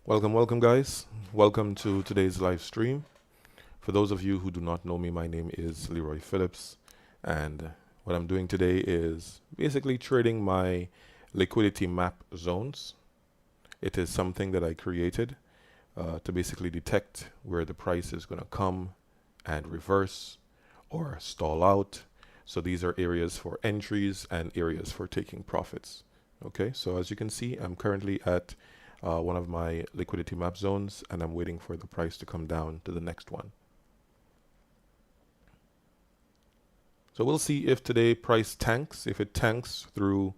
Welcome guys. Welcome to today's live stream. For those of you who do not know me, my name is Leroy Phillips, and what I'm doing today is basically trading my liquidity map zones. It is something that I created to basically detect where the price is going to come and reverse or stall out. So these are areas for entries and areas for taking profits. Okay, so as you can see, I'm currently at one of my liquidity map zones, and I'm waiting for the price to come down to the next one. So we'll see if today price tanks. If it tanks through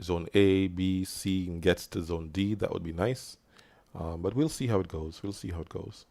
zone A, B, C, and gets to zone D, that would be nice. But we'll see how it goes. We'll see how it goes.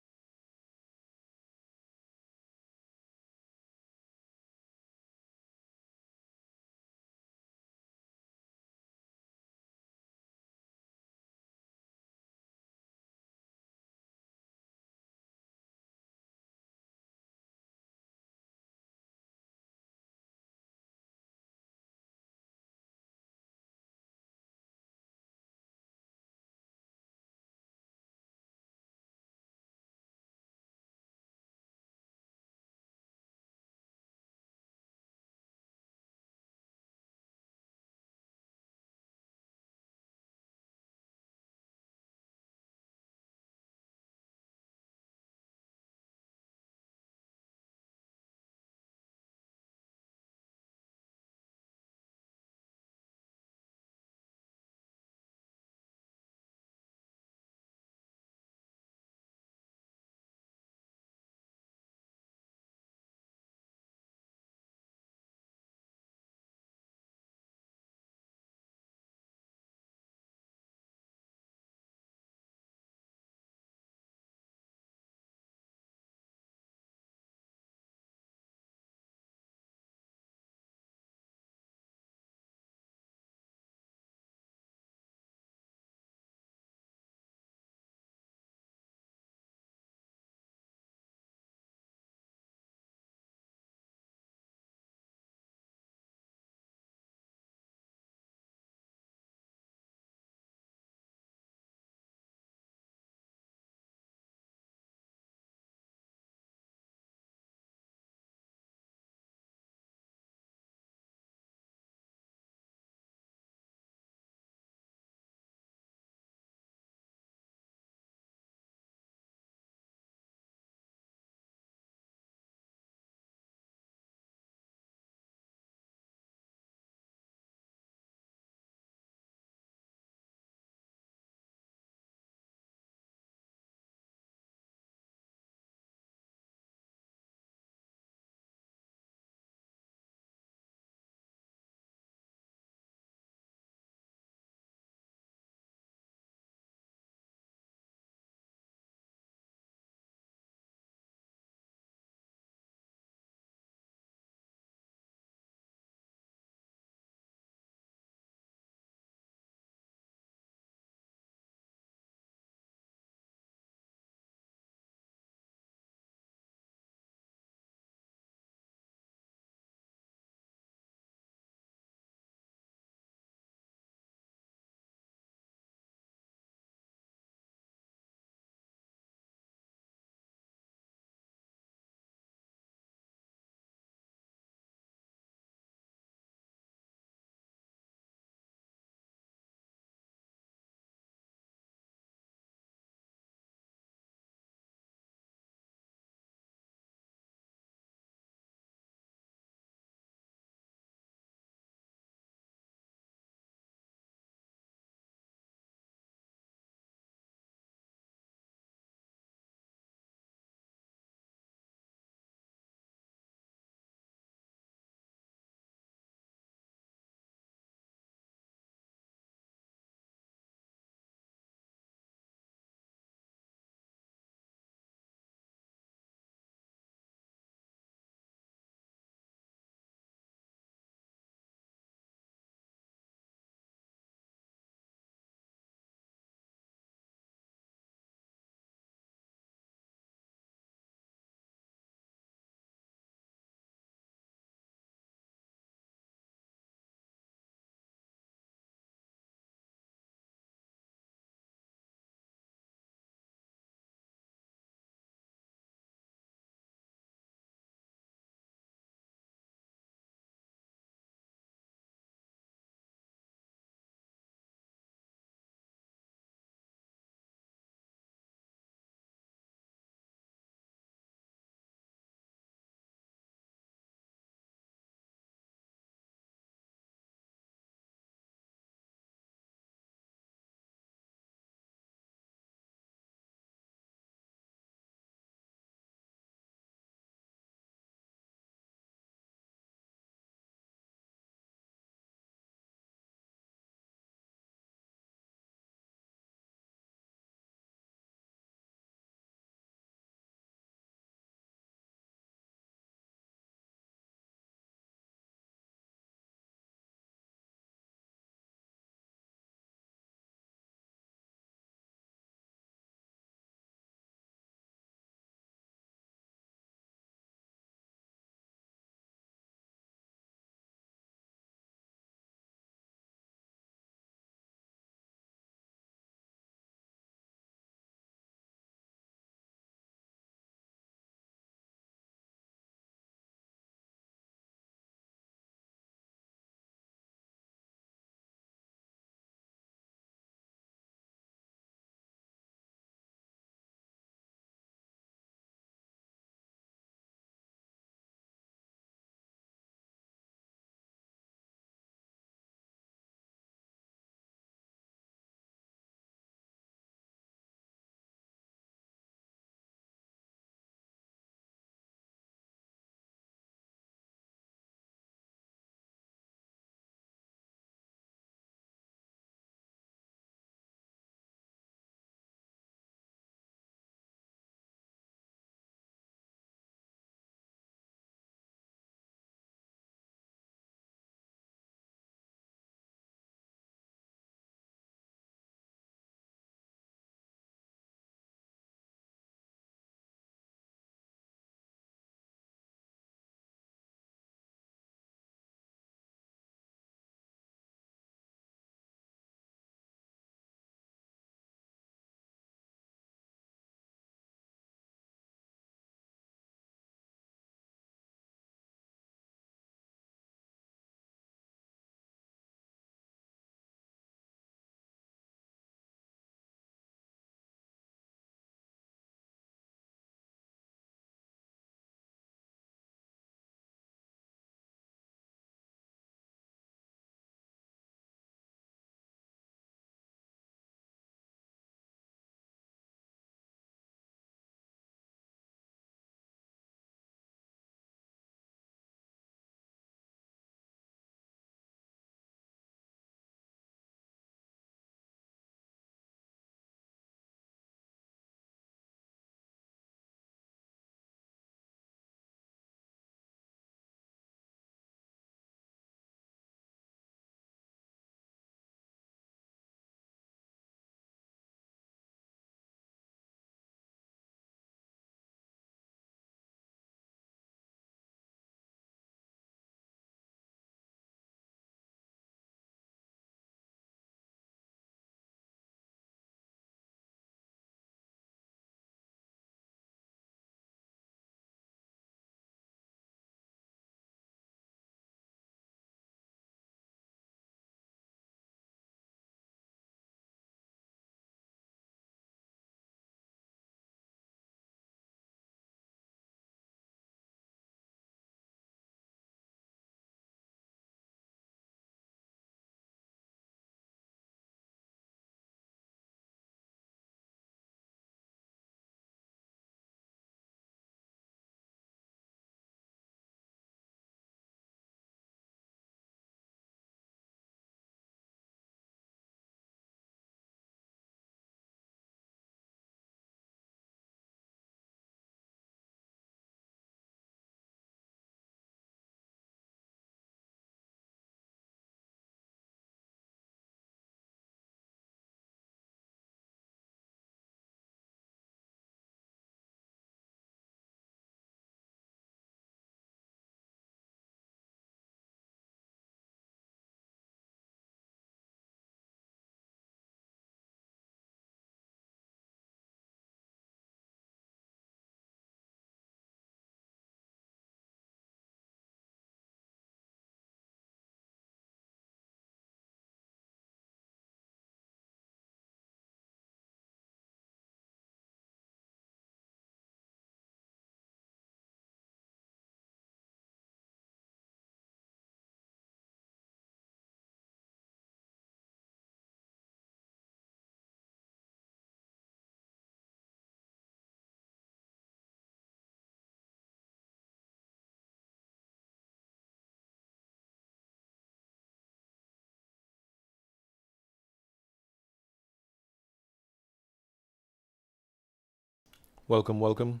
Welcome, welcome.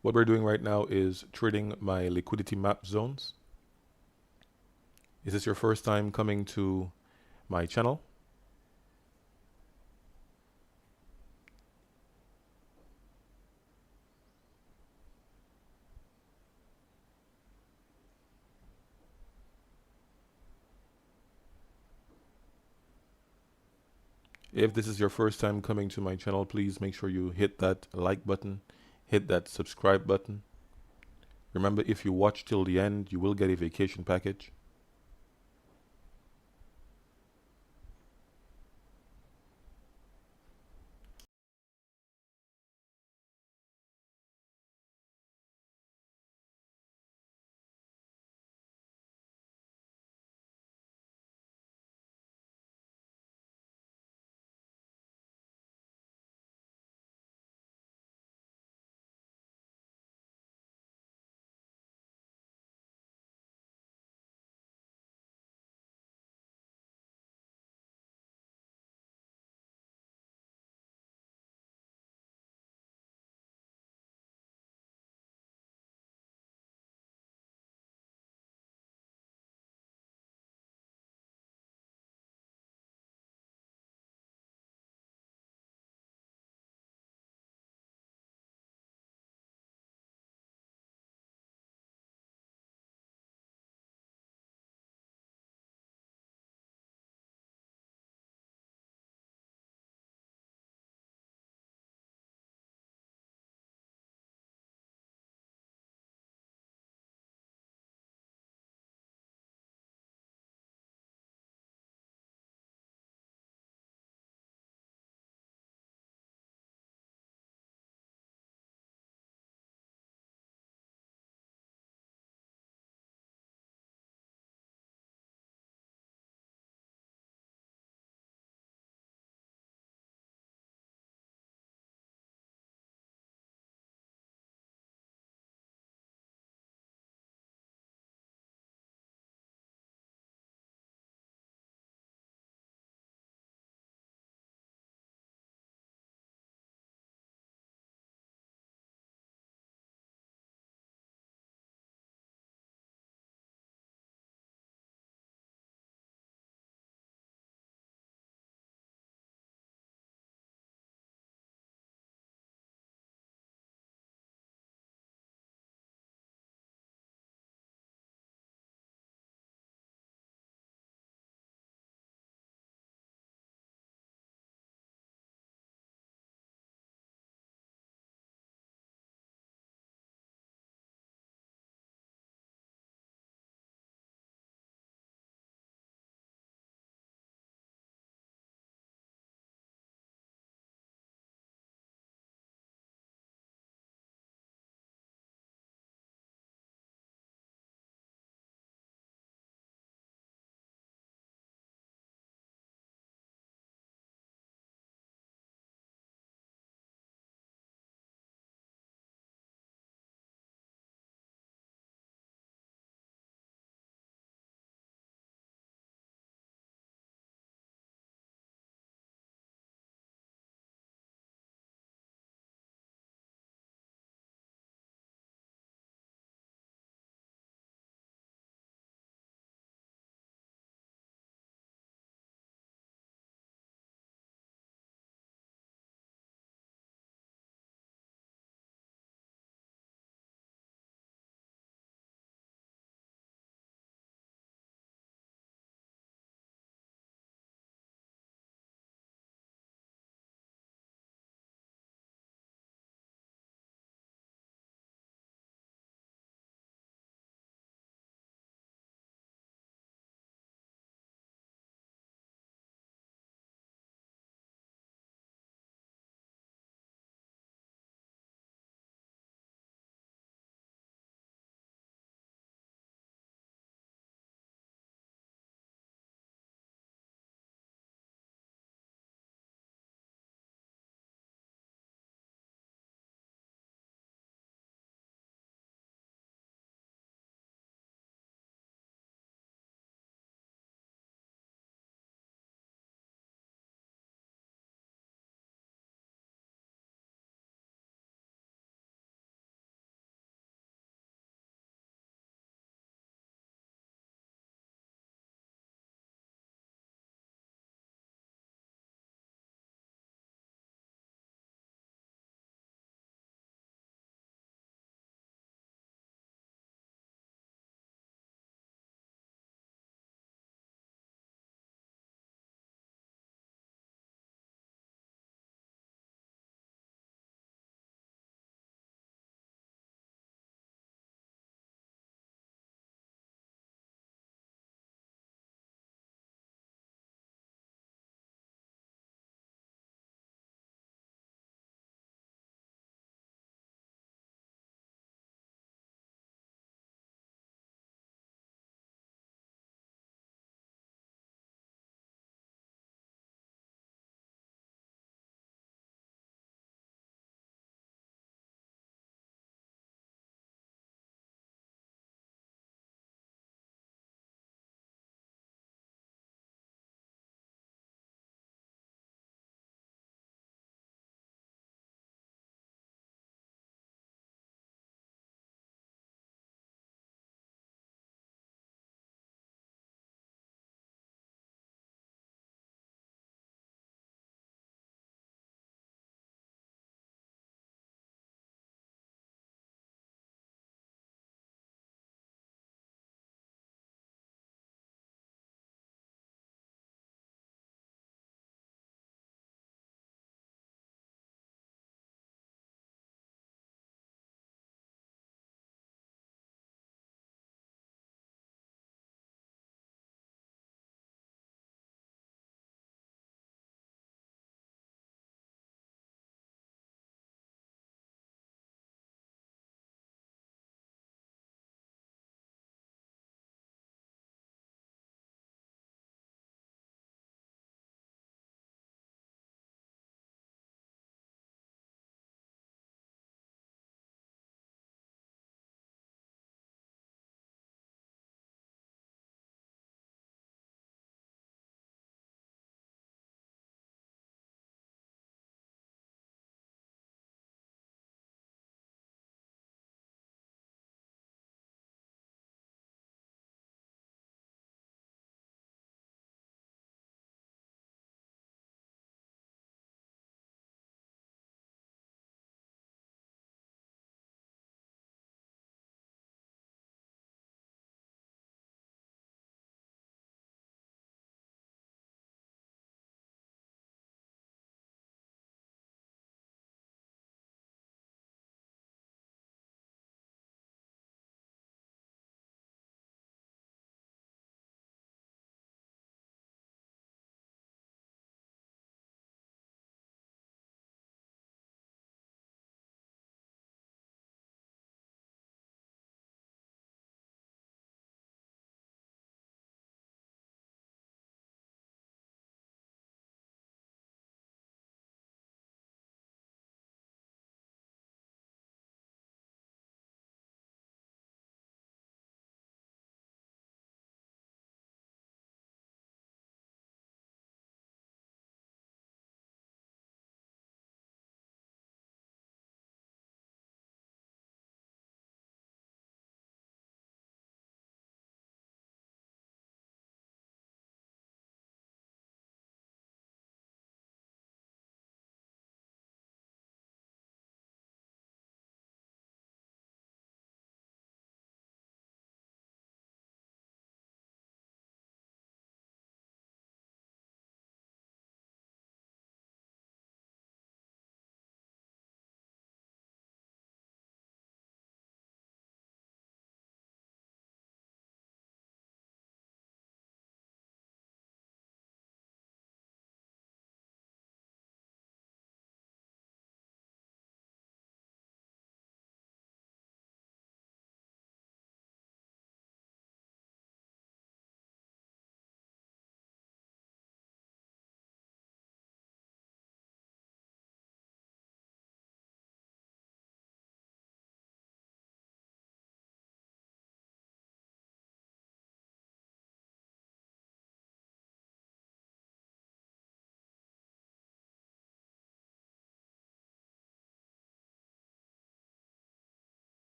What we're doing right now is trading my liquidity map zones. Is this your first time coming to my channel? If this is your first time coming to my channel, please make sure you hit that like button, hit that subscribe button. Remember, if you watch till the end, you will get a vacation package.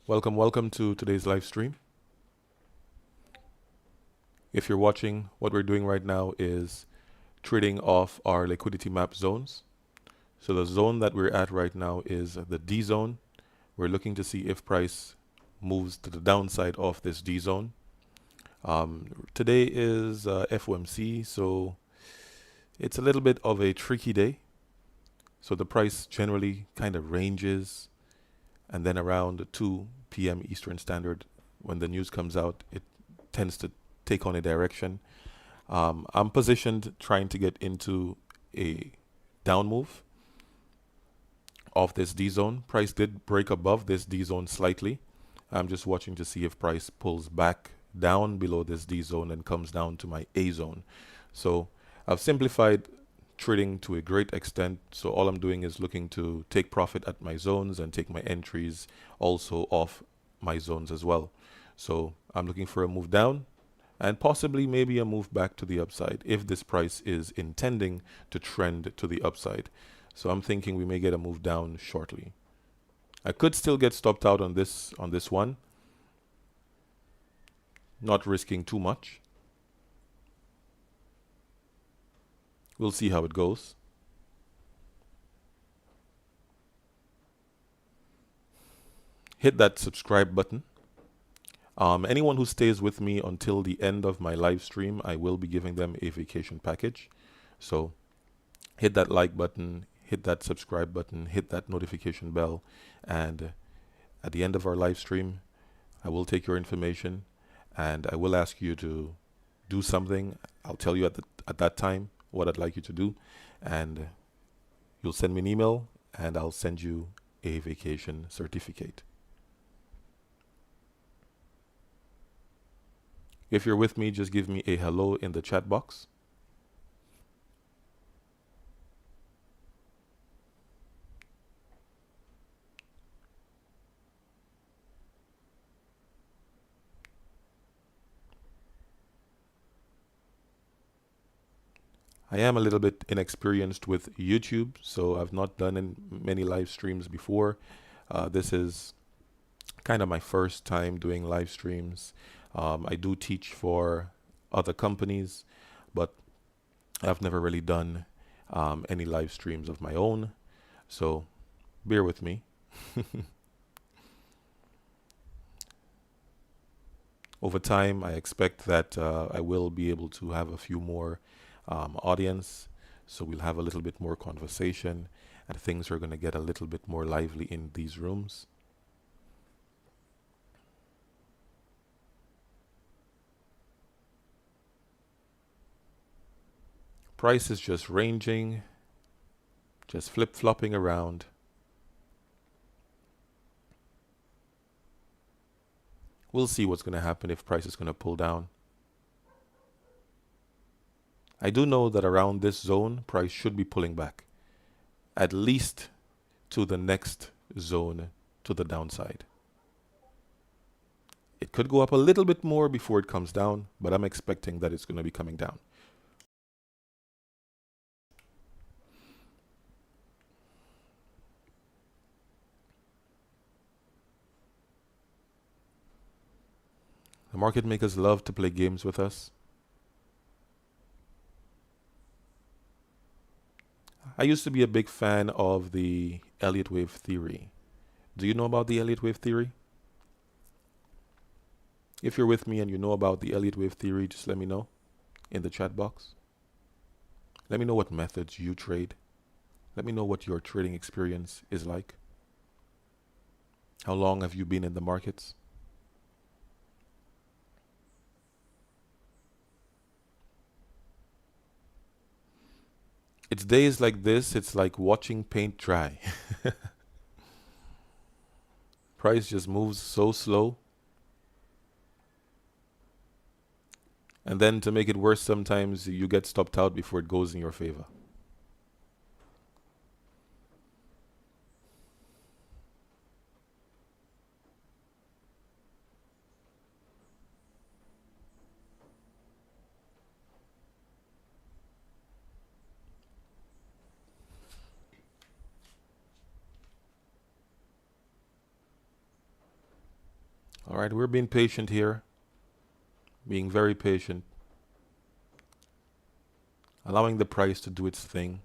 Welcome to today's live stream. If you're watching, what we're doing right now is trading off our liquidity map zones. So the zone that we're at right now is the D zone. We're looking to see if price moves to the downside of this D zone. Today is FOMC, so it's a little bit of a tricky day. So the price generally kind of ranges, and then around 2 p.m. Eastern Standard, when the news comes out, it tends to take on a direction. I'm positioned trying to get into a down move of this D zone. Price did break above this D zone slightly. I'm just watching to see if price pulls back down below this D zone and comes down to my A zone. So I've simplified trading to a great extent. So all I'm doing is looking to take profit at my zones and take my entries also off my zones as well. So I'm looking for a move down and possibly maybe a move back to the upside if this price is intending to trend to the upside. So I'm thinking we may get a move down shortly. I could still get stopped out on this one, not risking too much. We'll see how it goes. Hit that subscribe button. Anyone who stays with me until the end of my live stream, I will be giving them a vacation package. So hit that like button, hit that subscribe button, hit that notification bell, and at the end of our live stream, I will take your information and I will ask you to do something. I'll tell you at that time what I'd like you to do, and you'll send me an email and I'll send you a vacation certificate. If you're with me, just give me a hello in the chat box. I am a little bit inexperienced with YouTube, so I've not done many live streams before. This is kind of my first time doing live streams. I do teach for other companies, but I've never really done any live streams of my own, so bear with me. Over time, I expect that I will be able to have a few more audience, so we'll have a little bit more conversation and things are going to get a little bit more lively in these rooms. Price is just ranging, just flip-flopping around. We'll see what's going to happen if price is going to pull down. I do know that around this zone, price should be pulling back, at least to the next zone to the downside. It could go up a little bit more before it comes down, but I'm expecting that it's going to be coming down. The market makers love to play games with us. I used to be a big fan of the Elliott wave theory. Do you know about the Elliott wave theory? If you're with me and you know about the Elliott wave theory, just let me know in the chat box. Let me know what methods you trade. Let me know what your trading experience is like. How long have you been in the markets? It's days like this, it's like watching paint dry. Price just moves so slow. And then to make it worse, sometimes you get stopped out before it goes in your favor. All right, we're being patient here, being very patient, allowing the price to do its thing.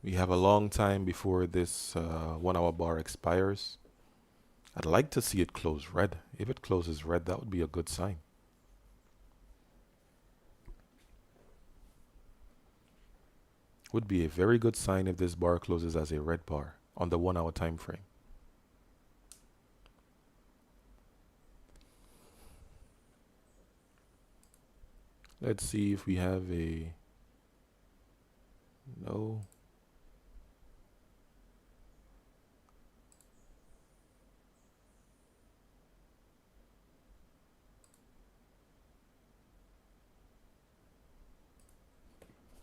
We have a long time before this 1 hour bar expires. I'd like to see it close red. If it closes red, that would be a good sign. Would be a very good sign if this bar closes as a red bar on the 1 hour time frame. Let's see if we have a no.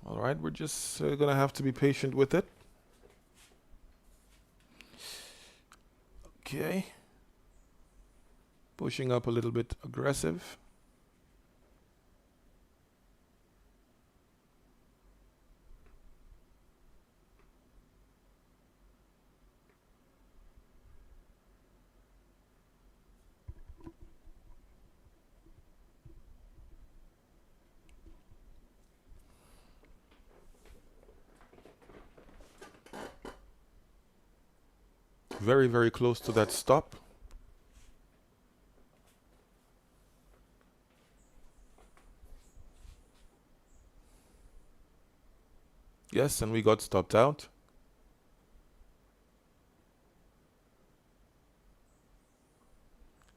All right, we're just gonna have to be patient with it. Okay. Pushing up a little bit aggressive. Very, very close to that stop. Yes, and we got stopped out.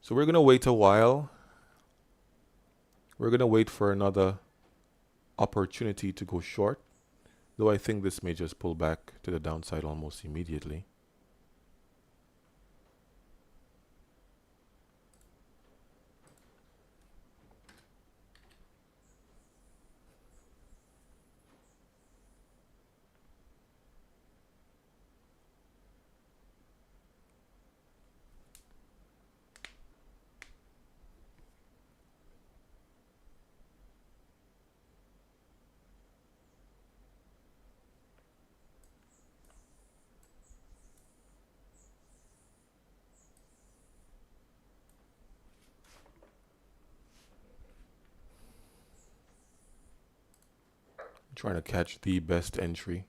So we're going to wait a while. We're going to wait for another opportunity to go short, though I think this may just pull back to the downside almost immediately. Trying to catch the best entry.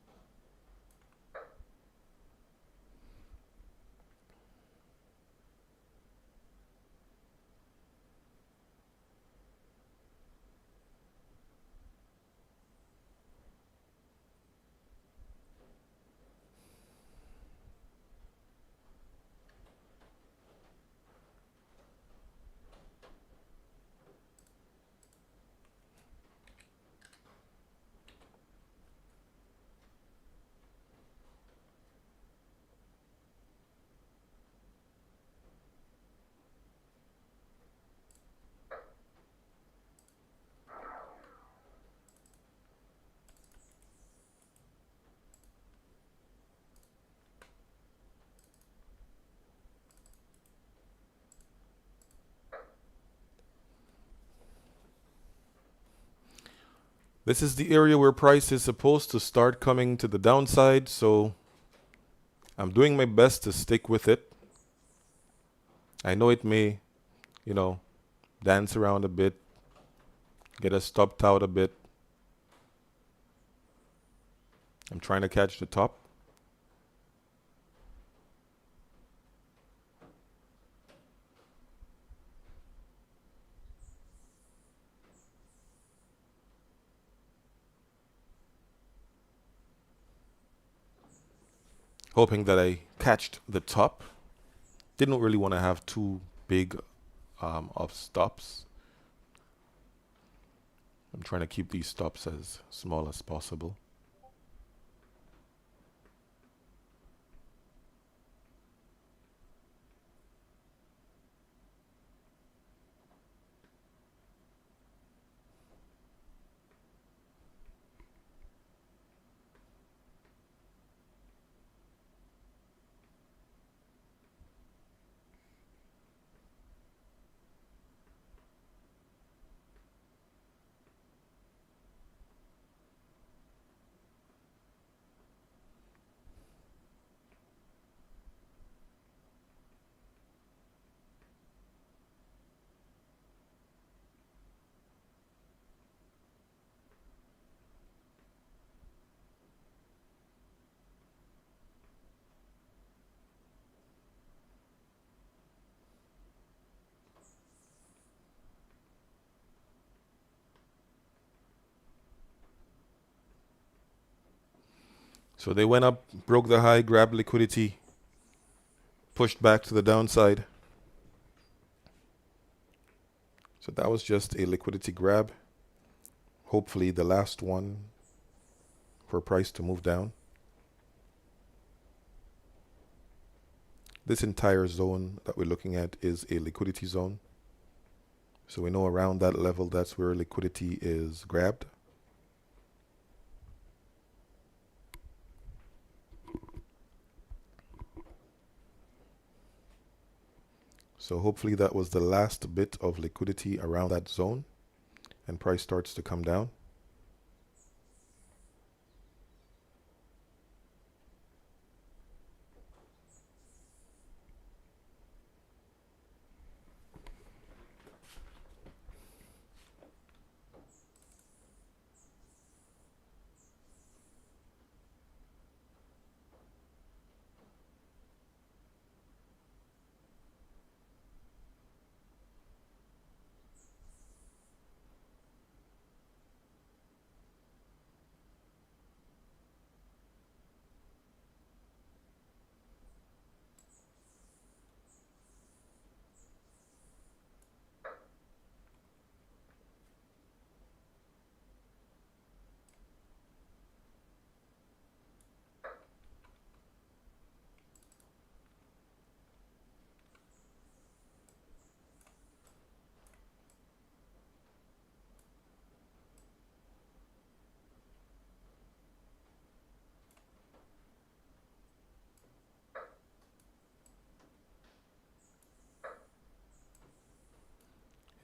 This is the area where price is supposed to start coming to the downside, so I'm doing my best to stick with it. I know it may, dance around a bit, get us stopped out a bit. I'm trying to catch the top. Hoping that I catched the top. Didn't really want to have too big of stops. I'm trying to keep these stops as small as possible. So they went up, broke the high, grabbed liquidity, pushed back to the downside. So that was just a liquidity grab. Hopefully the last one for price to move down. This entire zone that we're looking at is a liquidity zone. So we know around that level, that's where liquidity is grabbed. So hopefully that was the last bit of liquidity around that zone and price starts to come down.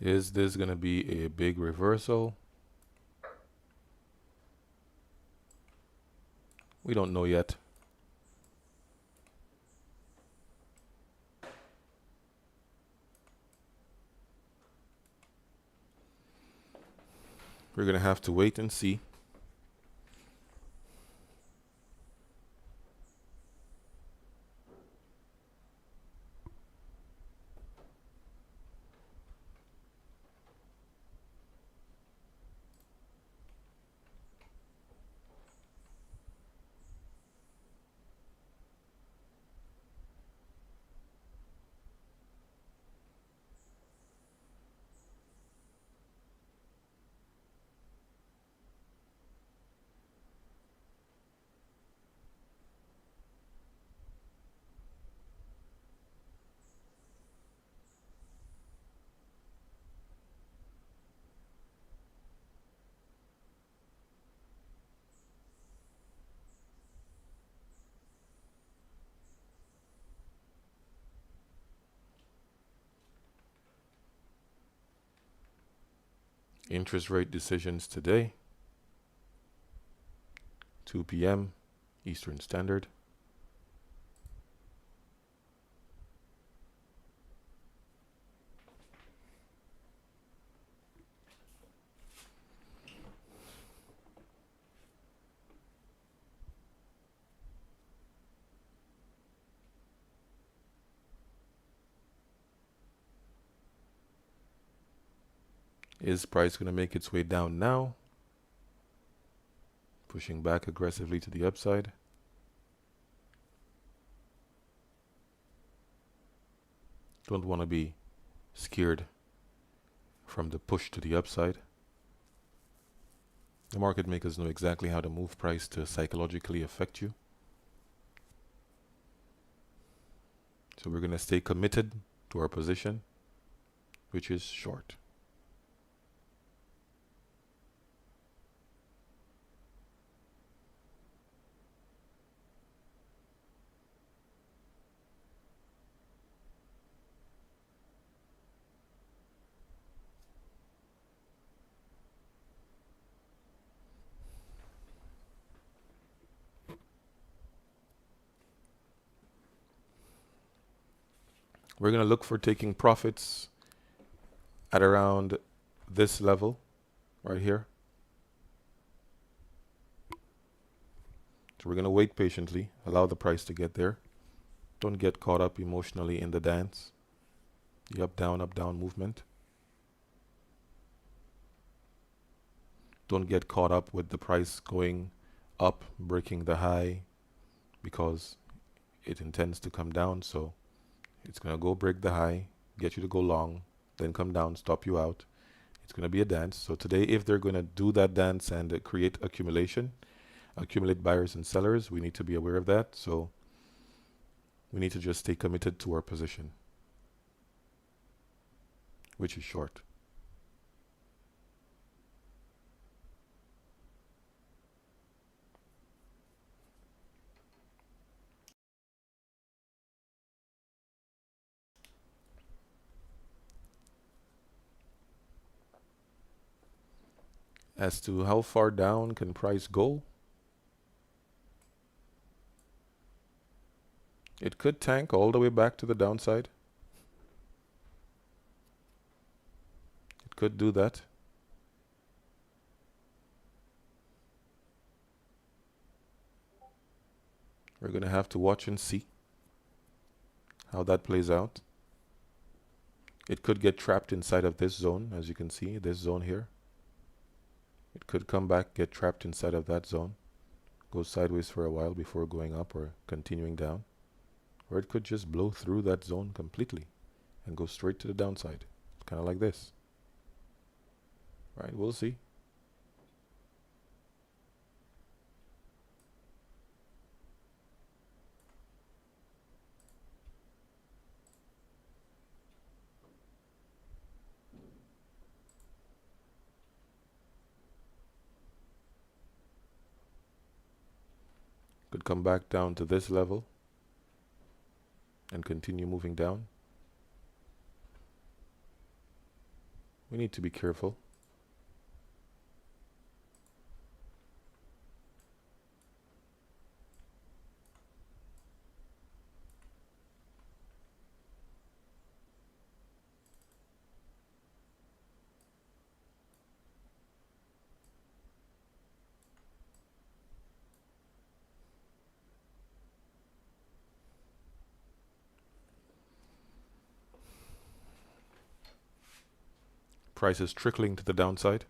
Is this going to be a big reversal? We don't know yet. We're going to have to wait and see. Interest rate decisions today, 2 p.m. Eastern Standard. Is price going to make its way down now? Pushing back aggressively to the upside. Don't want to be scared from the push to the upside. The market makers know exactly how to move price to psychologically affect you. So we're going to stay committed to our position, which is short. We're going to look for taking profits at around this level right here. So we're going to wait patiently, allow the price to get there. Don't get caught up emotionally in the dance, the up down movement. Don't get caught up with the price going up, breaking the high, because it intends to come down. So it's going to go break the high, get you to go long, then come down, stop you out. It's going to be a dance. So today, if they're going to do that dance and create accumulation, accumulate buyers and sellers, we need to be aware of that. So we need to just stay committed to our position, which is short. As to how far down can price go, it could tank all the way back to the downside. It could do that. We're going to have to watch and see how that plays out. It could get trapped inside of this zone, as you can see, this zone here. It could come back, get trapped inside of that zone, go sideways for a while before going up or continuing down. Or it could just blow through that zone completely and go straight to the downside. It's kind of like this. Right, we'll see. Could come back down to this level and continue moving down. We need to be careful. Price is trickling to the downside.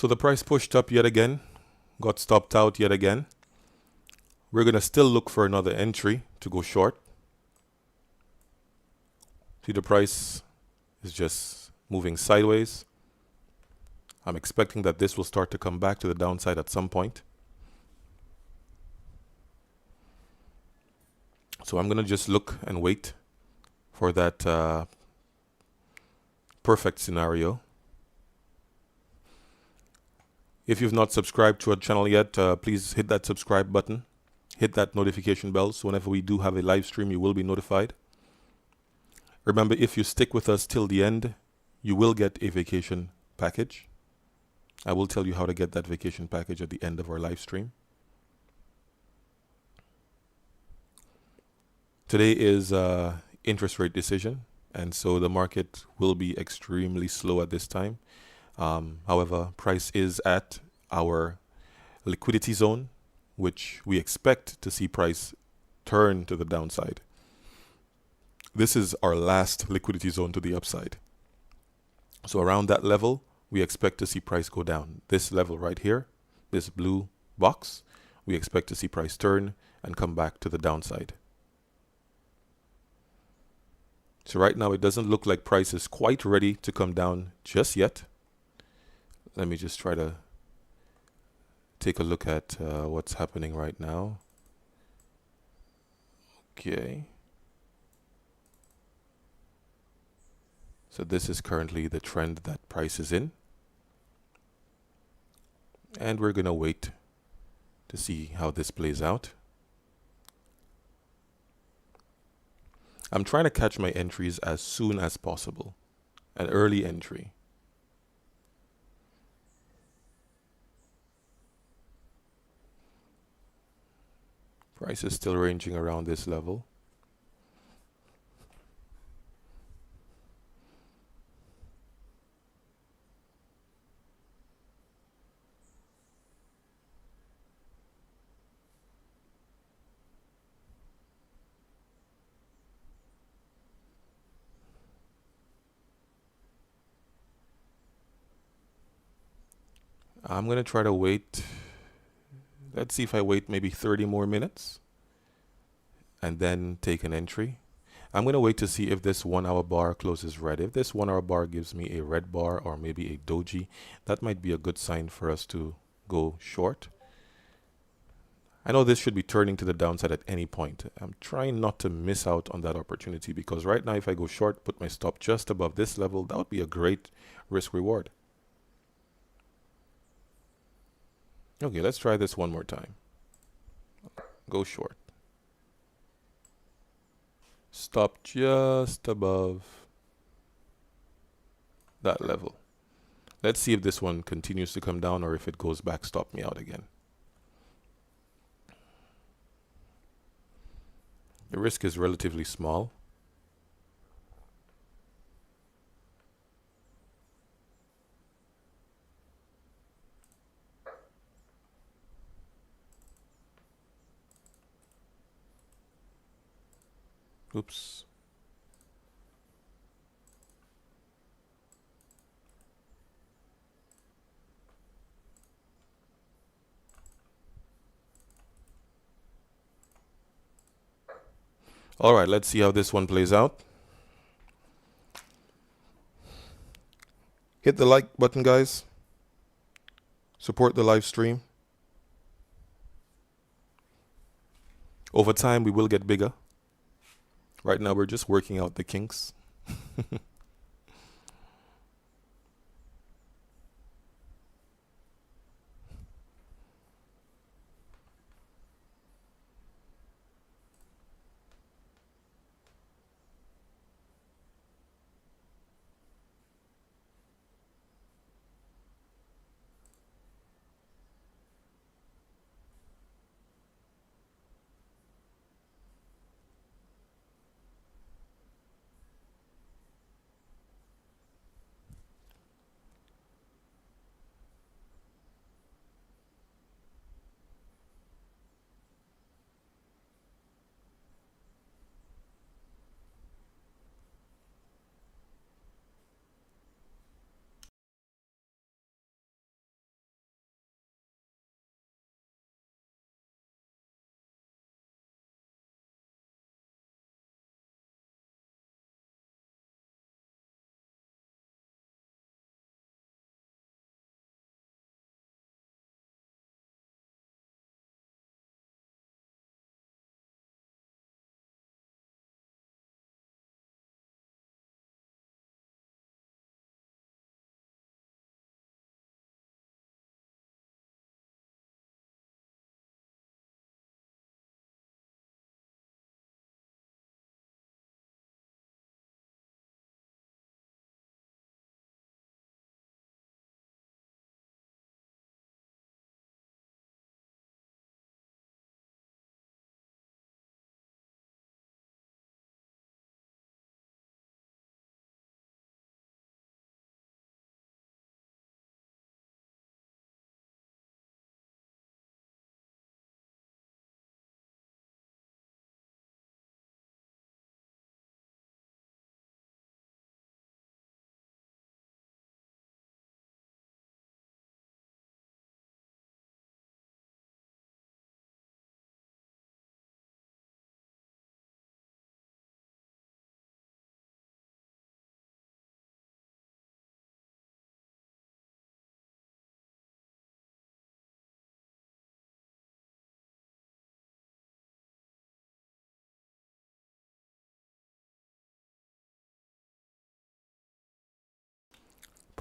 So the price pushed up yet again, got stopped out yet again. We're going to still look for another entry to go short. See, the price is just moving sideways. I'm expecting that this will start to come back to the downside at some point. So I'm going to just look and wait for that perfect scenario. If you've not subscribed to our channel yet, please hit that subscribe button. Hit that notification bell so whenever we do have a live stream, you will be notified. Remember, if you stick with us till the end, you will get a vacation package. I will tell you how to get that vacation package at the end of our live stream. Today is interest rate decision, and so the market will be extremely slow at this time. However, price is at our liquidity zone, which we expect to see price turn to the downside. This is our last liquidity zone to the upside. So around that level, we expect to see price go down. This level right here, this blue box, we expect to see price turn and come back to the downside. So right now, it doesn't look like price is quite ready to come down just yet. Let me just try to take a look at what's happening right now. Okay. So this is currently the trend that price is in. And we're going to wait to see how this plays out. I'm trying to catch my entries as soon as possible. An early entry. Price is still ranging around this level. I'm going to try to wait. Let's see if I wait maybe 30 more minutes and then take an entry. I'm going to wait to see if this 1 hour bar closes red. If this 1 hour bar gives me a red bar or maybe a doji, that might be a good sign for us to go short. I know this should be turning to the downside at any point. I'm trying not to miss out on that opportunity because right now if I go short, put my stop just above this level, that would be a great risk reward. Okay, let's try this one more time. Go short. Stop just above that level. Let's see if this one continues to come down or if it goes back, stop me out again. The risk is relatively small. Oops. All right, let's see how this one plays out. Hit the like button, guys. Support the live stream. Over time, we will get bigger. Right now, we're just working out the kinks.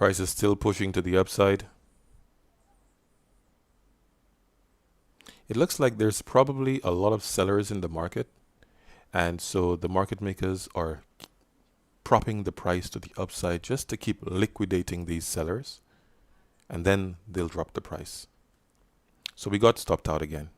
Price is still pushing to the upside. It looks like there's probably a lot of sellers in the market, and so the market makers are propping the price to the upside just to keep liquidating these sellers, and then they'll drop the price. So we got stopped out again.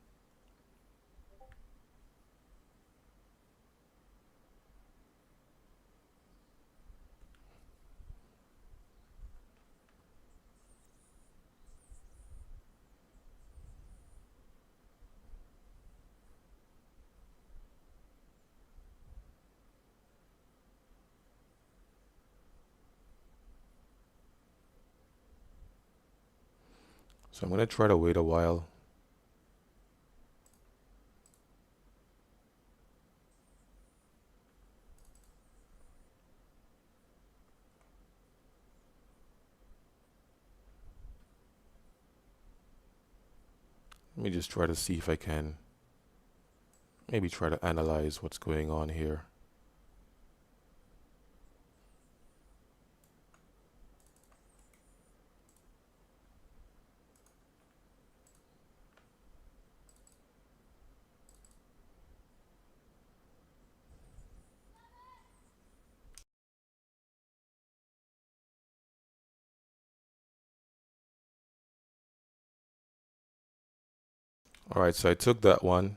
So I'm going to try to wait a while. Let me just try to see if I can maybe try to analyze what's going on here. All right, so I took that one.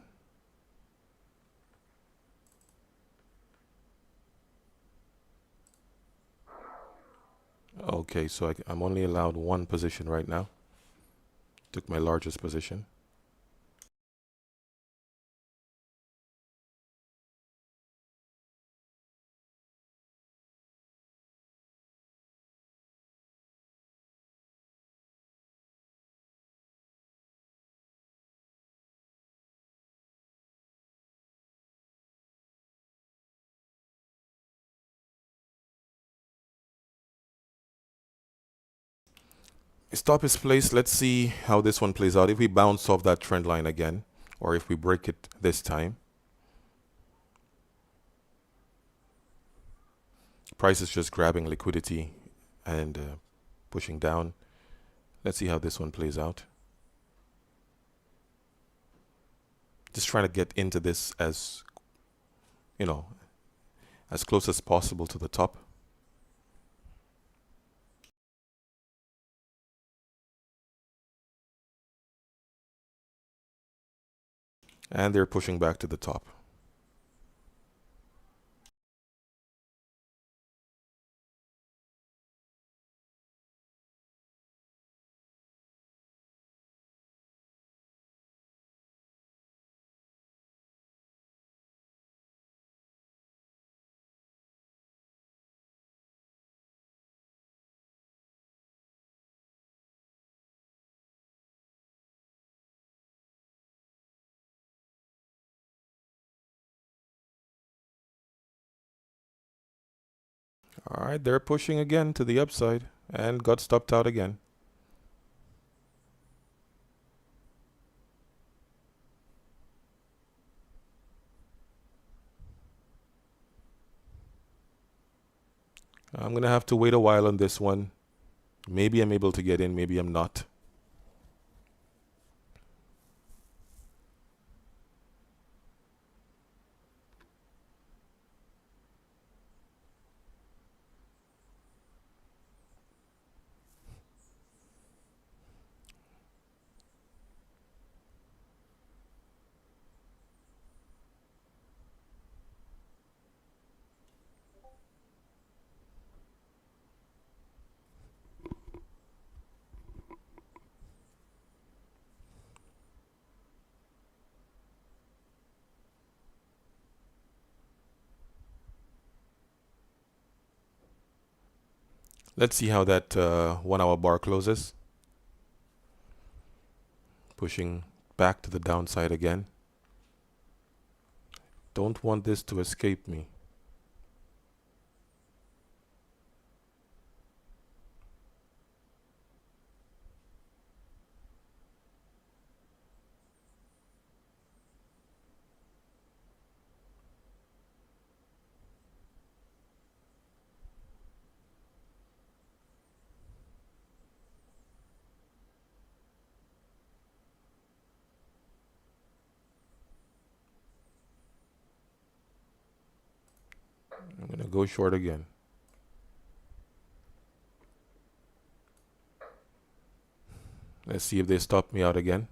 Okay, so I'm only allowed one position right now. Took my largest position. Stop is placed. Let's see how this one plays out. If we bounce off that trend line again, or if we break it this time. Price is just grabbing liquidity and pushing down. Let's see how this one plays out. Just trying to get into this as, you know, as close as possible to the top. And they're pushing back to the top. All right, they're pushing again to the upside and got stopped out again. I'm going to have to wait a while on this one. Maybe I'm able to get in, maybe I'm not. Let's see how that 1 hour bar closes. Pushing back to the downside again. Don't want this to escape me. I'm going to go short again. Let's see if they stop me out again.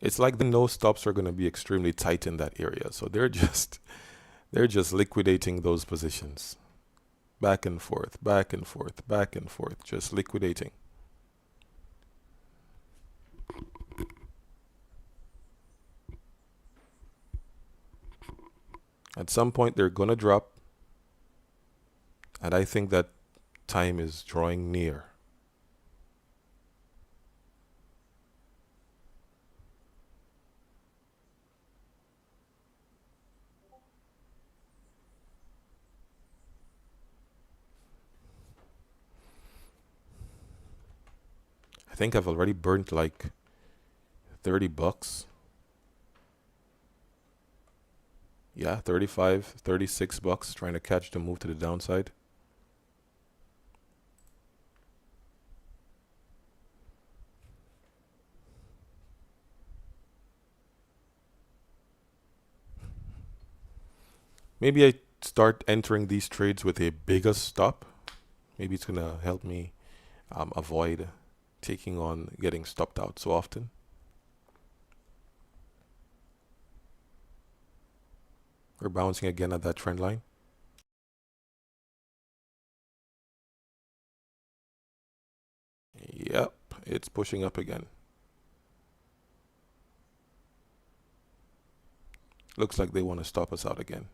It's like the no stops are going to be extremely tight in that area. So they're just liquidating those positions. Back and forth, back and forth, back and forth, just liquidating. At some point they're going to drop. And I think that time is drawing near. I think I've already burnt like 30 bucks. Yeah, 35, 36 bucks trying to catch the move to the downside. Maybe I start entering these trades with a bigger stop. Maybe it's going to help me avoid taking on getting stopped out so often. We're bouncing again at that trend line. Yep, it's pushing up again. Looks like they want to stop us out again.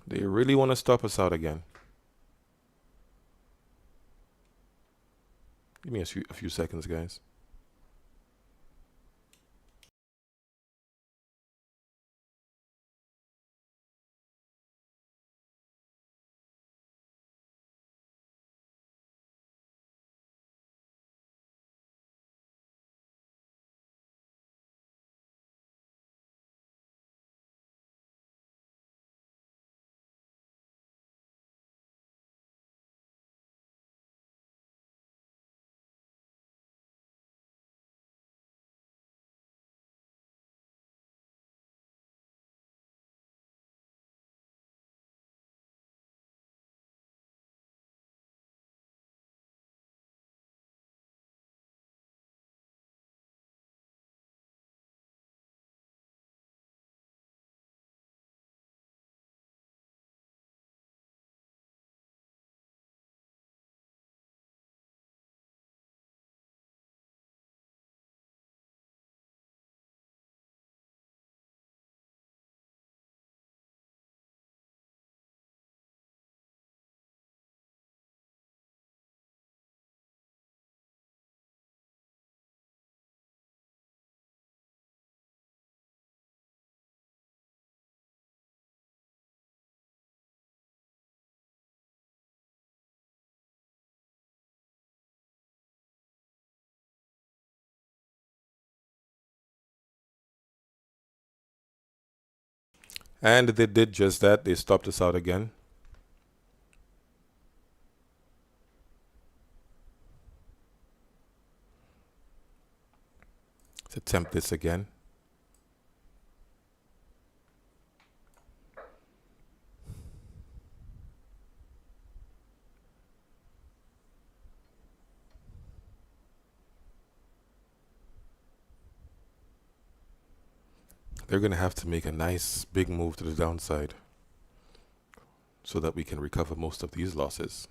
They really want to stop us out again. Give me a few seconds, guys. And they did just that. They stopped us out again. Let's attempt this again. they're going to have to make a nice big move to the downside so that we can recover most of these losses.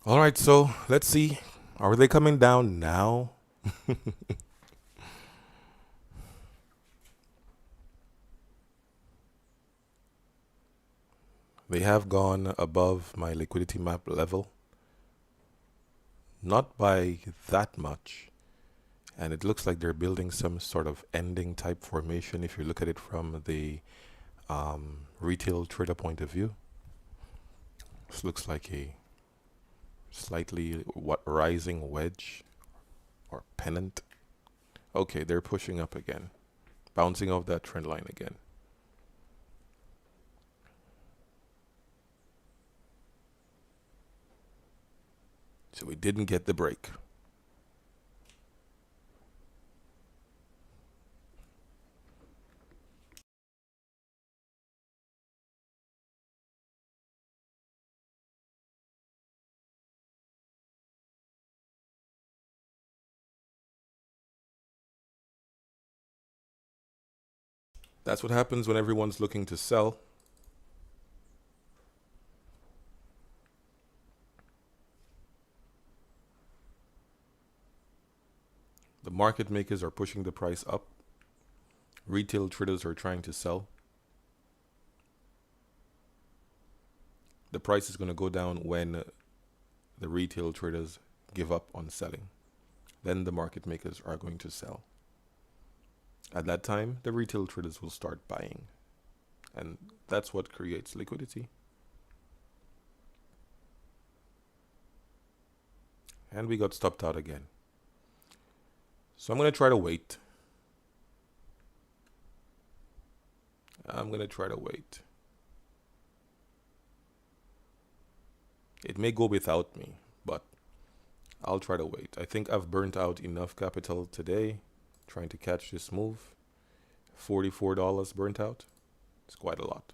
All right, so let's see. Are they coming down now? They have gone above my liquidity map level. Not by that much. And it looks like they're building some sort of ending type formation if you look at it from the retail trader point of view. This looks like a slightly rising wedge or pennant. Okay, they're pushing up again, bouncing off that trend line again. So we didn't get the break. That's what happens when everyone's looking to sell. The market makers are pushing the price up. Retail traders are trying to sell. The price is going to go down when the retail traders give up on selling. Then the market makers are going to sell. At that time, the retail traders will start buying. And that's what creates liquidity. And we got stopped out again. So I'm going to try to wait. It may go without me, but I'll try to wait. I think I've burnt out enough capital today trying to catch this move. $44 burnt out. It's quite a lot.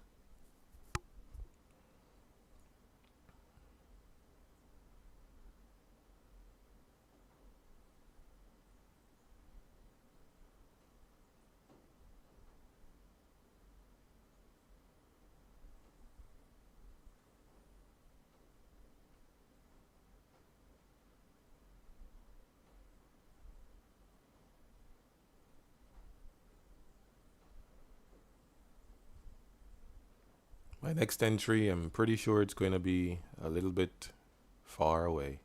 My next entry, I'm pretty sure it's going to be a little bit far away.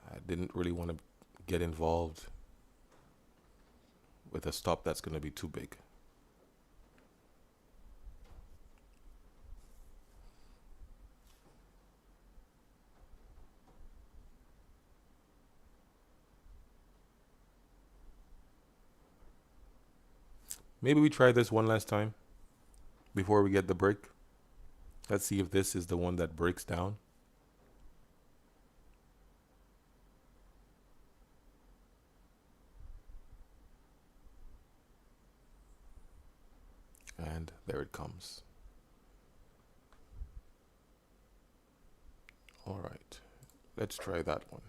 I didn't really want to get involved with a stop that's going to be too big. Maybe we try this one last time before we get the break. Let's see if this is the one that breaks down. And there it comes. All right, let's try that one.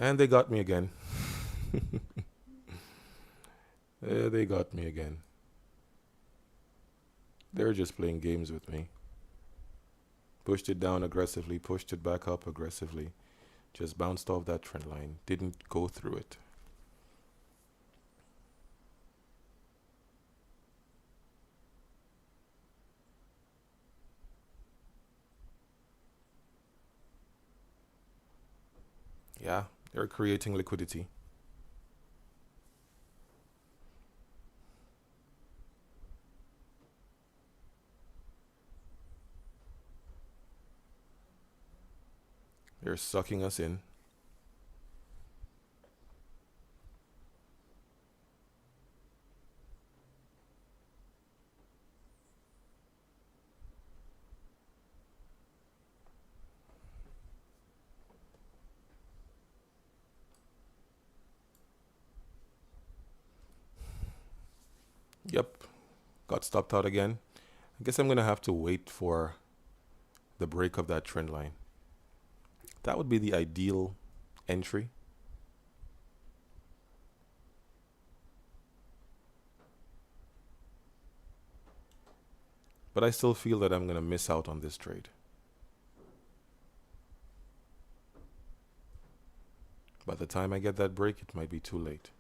And they got me again. They got me again. They're just playing games with me. Pushed it down aggressively, pushed it back up aggressively. Just bounced off that trend line. Didn't go through it. Yeah, they're creating liquidity. They're sucking us in. Yep, got stopped out again. I guess I'm going to have to wait for the break of that trend line. That would be the ideal entry. But I still feel that I'm going to miss out on this trade. By the time I get that break, it might be too late.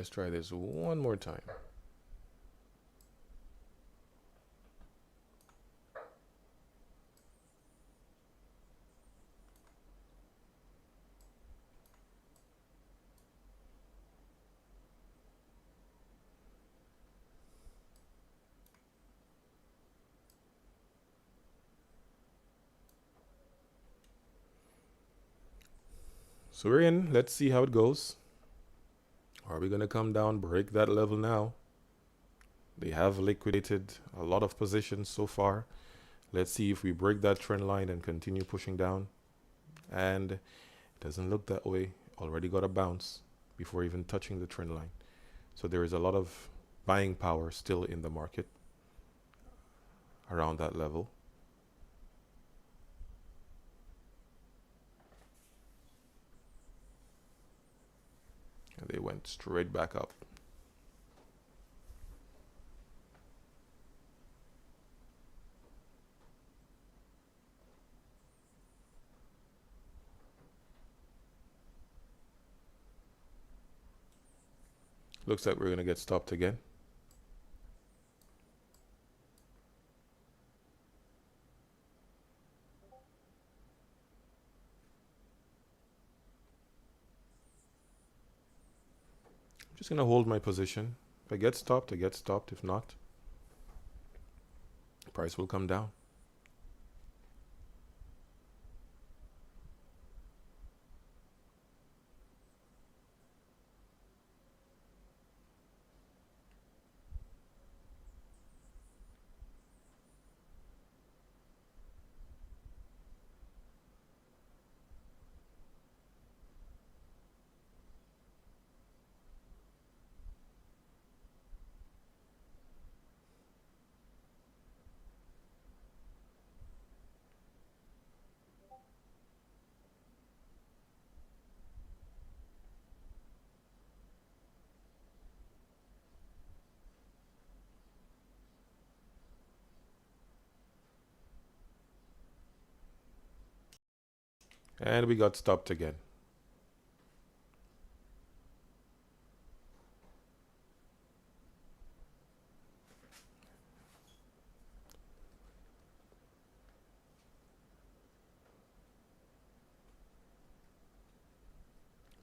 Let's try this one more time. So we're in. Let's see how it goes. Are we going to come down, break that level now? They have liquidated a lot of positions so far. Let's see if we break that trend line and continue pushing down. And it doesn't look that way. Already got a bounce before even touching the trend line. So there is a lot of buying power still in the market around that level. And they went straight back up. Looks like we're going to get stopped again. I'm just going to hold my position. If I get stopped, I get stopped. If not, the price will come down. And we got stopped again.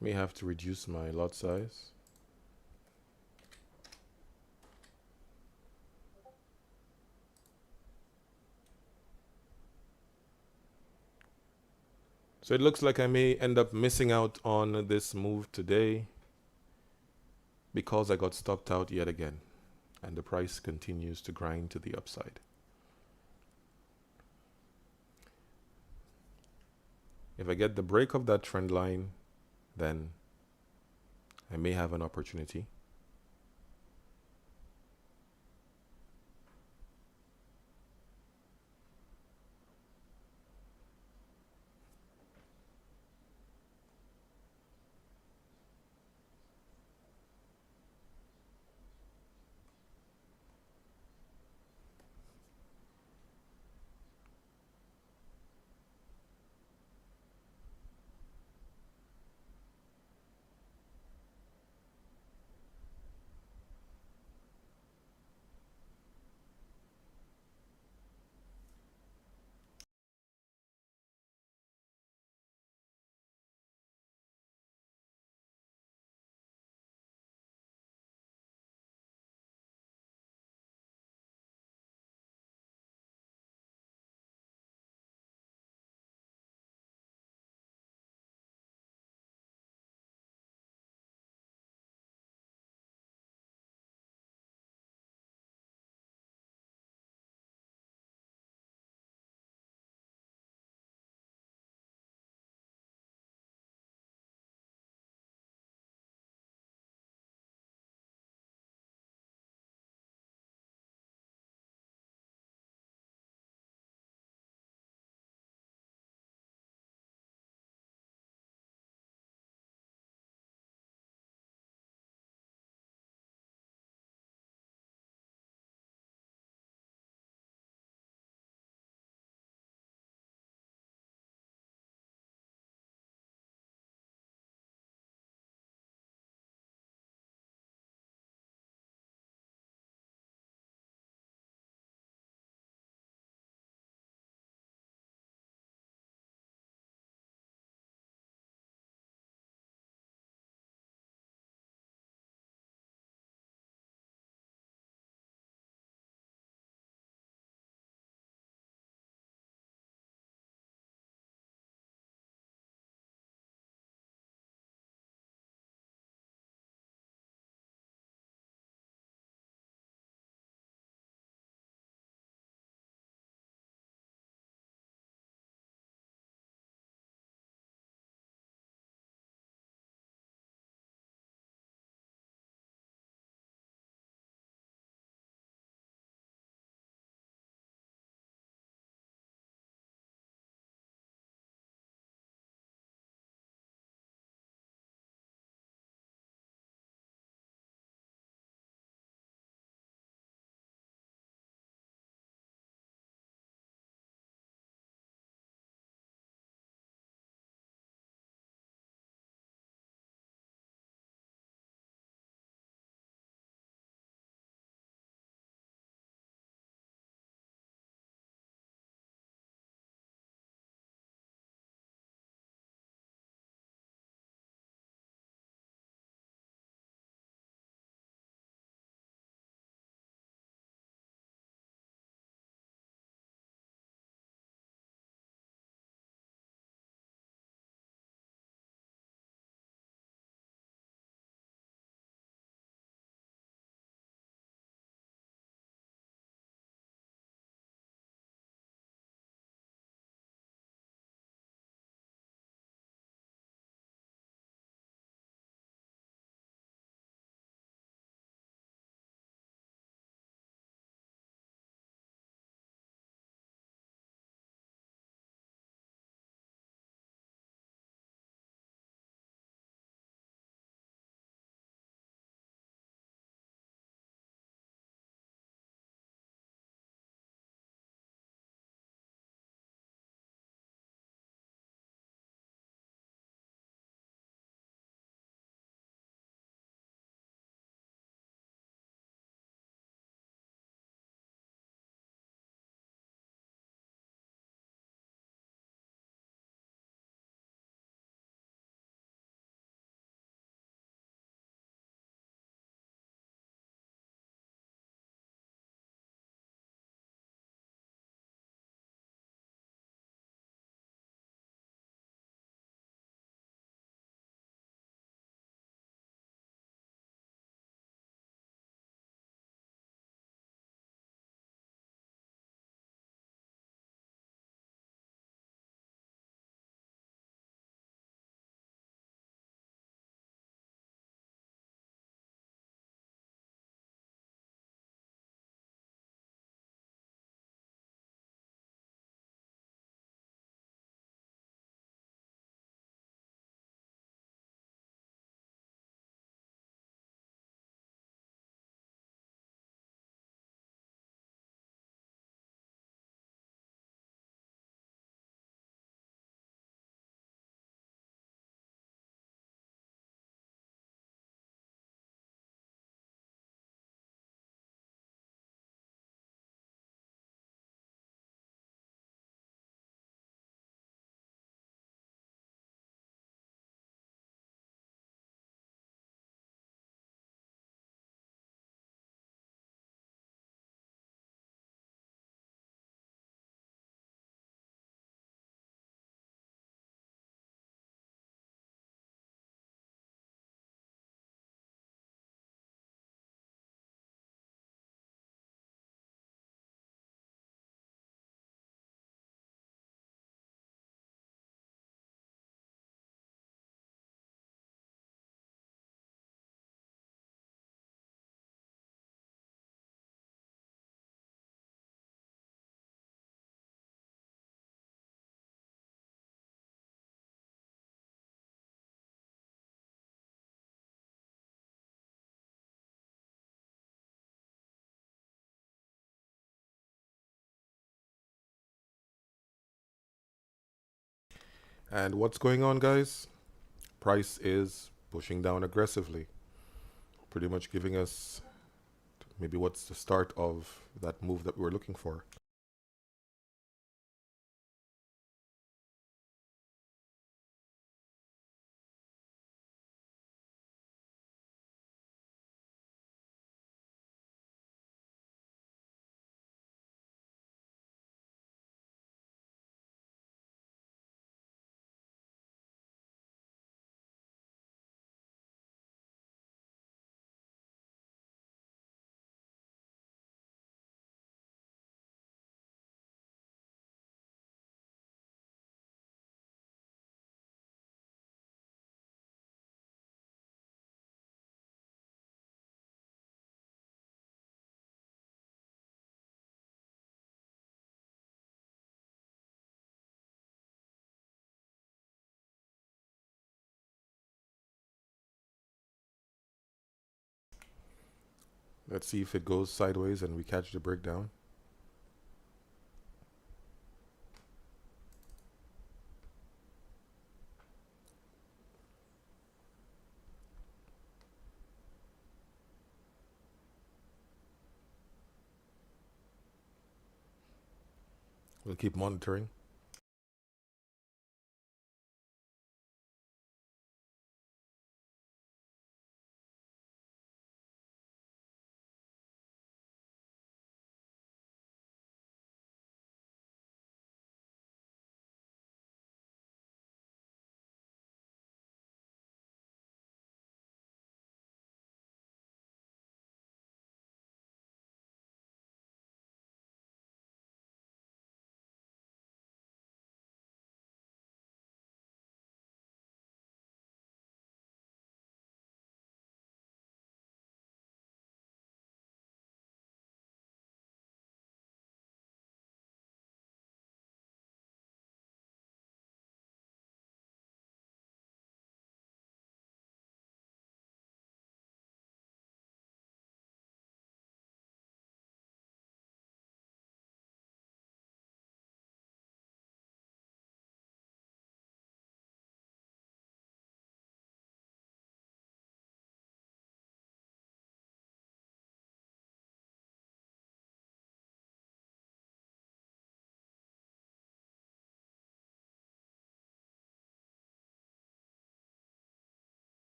May have to reduce my lot size. So it looks like I may end up missing out on this move today because I got stopped out yet again, and the price continues to grind to the upside. If I get the break of that trend line, then I may have an opportunity. And what's going on, guys? Price is pushing down aggressively, pretty much giving us maybe what's the start of that move that we were looking for. Let's see if it goes sideways and we catch the breakdown. We'll keep monitoring.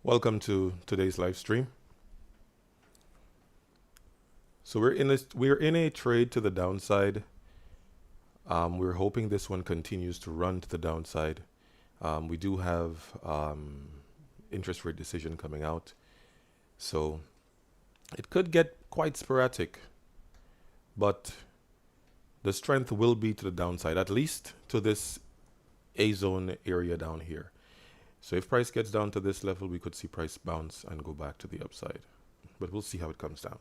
Welcome to today's live stream. So we're in a trade to the downside. We're hoping this one continues to run to the downside. We do have interest rate decision coming out, so it could get quite sporadic, but the strength will be to the downside, at least to this A zone area down here. So if price gets down to this level, we could see price bounce and go back to the upside, but we'll see how it comes down.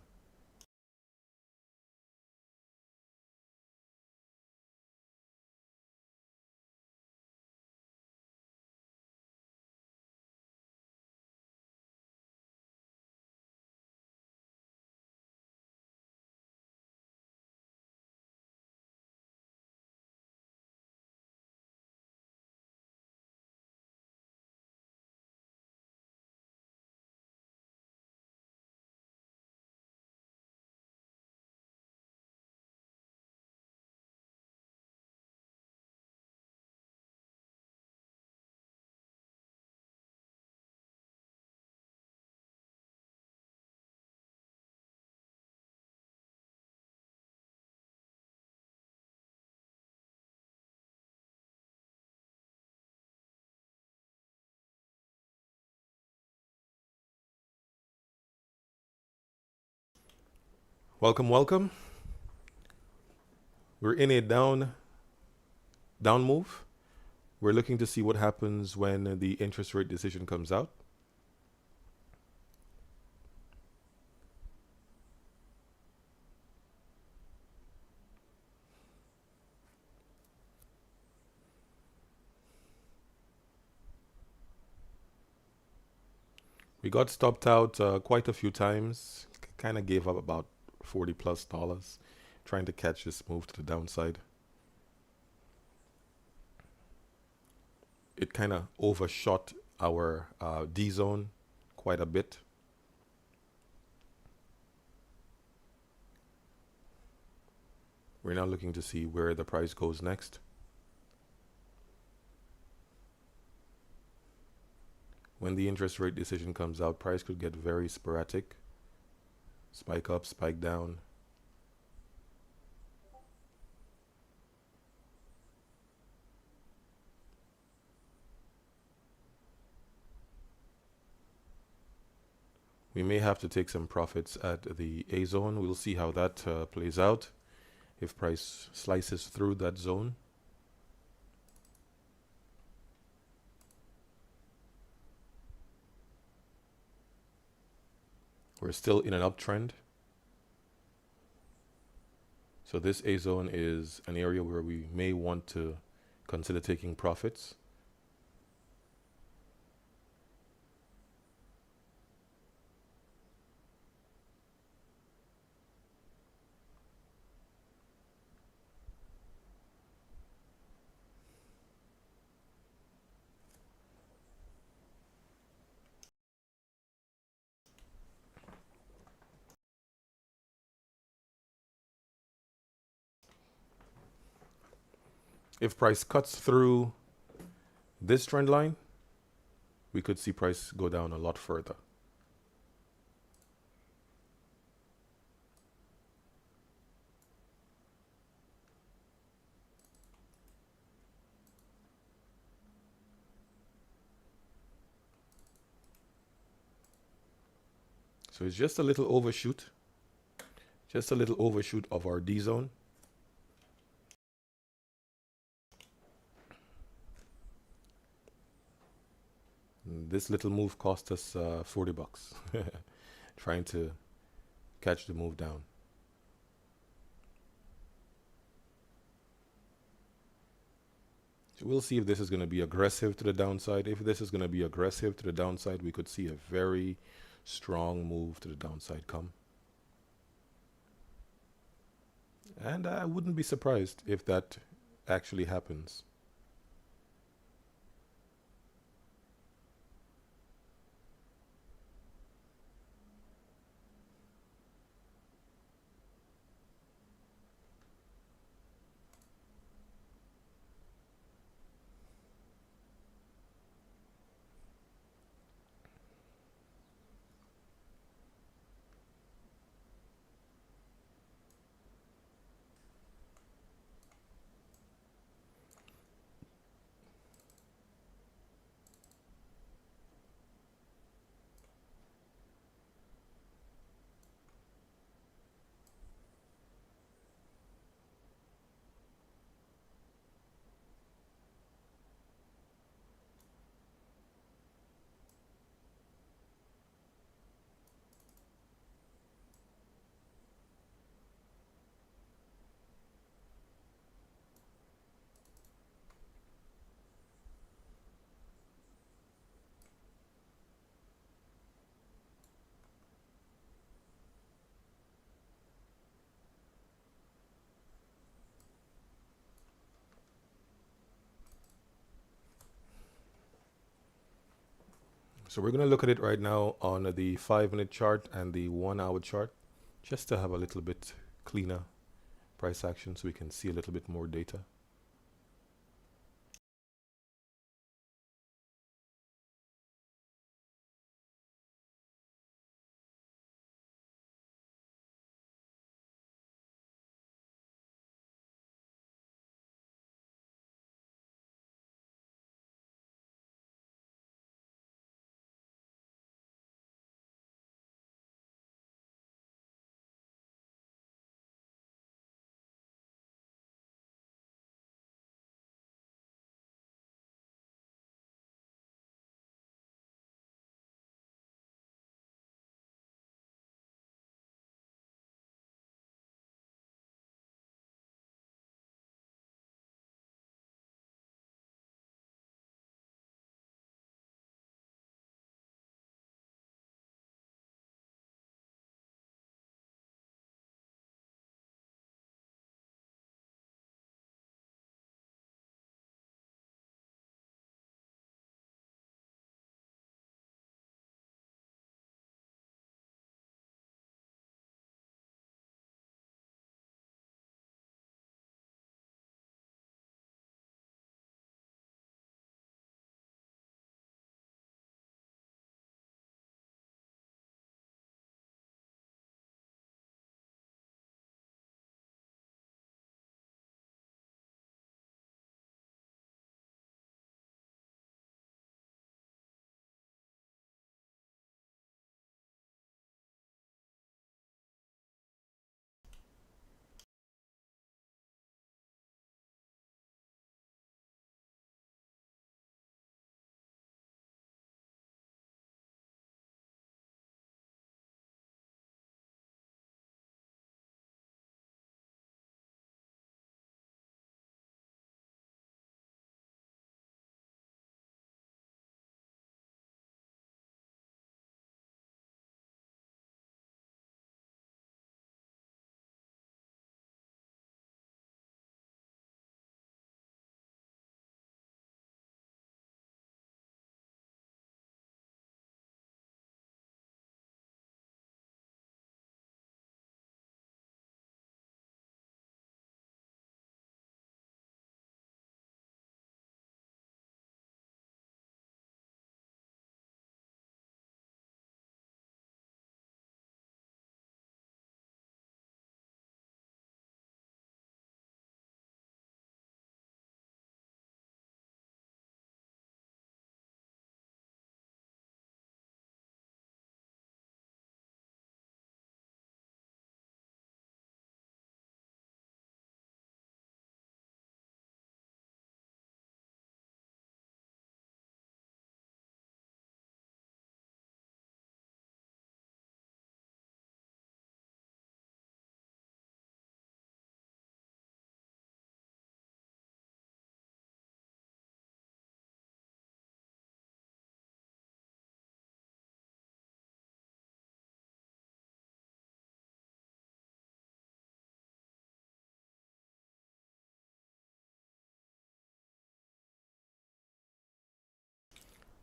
Welcome. We're in a down move. We're looking to see what happens when the interest rate decision comes out. We got stopped out quite a few times. Kind of gave up about $40+ trying to catch this move to the downside. It kind of overshot our D zone quite a bit. We're now looking to see where the price goes next. When the interest rate decision comes out, price could get very sporadic. Spike up, spike down. We may have to take some profits at the A zone. We'll see how that plays out. If price slices through that zone. We're still in an uptrend. So this A zone is an area where we may want to consider taking profits. If price cuts through this trend line, we could see price go down a lot further. So it's just a little overshoot. Just a little overshoot of our D zone. This little move cost us $40 trying to catch the move down. So we'll see if this is going to be aggressive to the downside. If this is going to be aggressive to the downside, we could see a very strong move to the downside come. And I wouldn't be surprised if that actually happens. So we're going to look at it right now on the 5-minute chart and the 1-hour chart, just to have a little bit cleaner price action so we can see a little bit more data.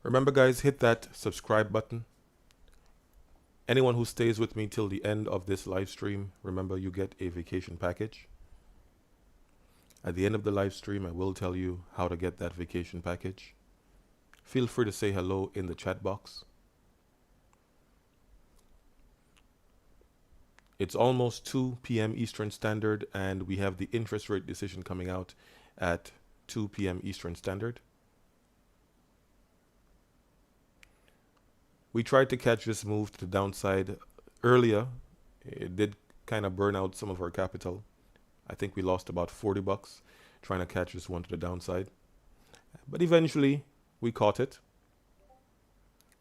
Remember guys, hit that subscribe button. Anyone who stays with me till the end of this live stream, remember you get a vacation package. At the end of the live stream, I will tell you how to get that vacation package. Feel free to say hello in the chat box. It's almost 2 p.m. Eastern Standard, and we have the interest rate decision coming out at 2 p.m. Eastern Standard. We tried to catch this move to the downside earlier. It did kind of burn out some of our capital. I think we lost about 40 bucks trying to catch this one to the downside. But eventually we caught it.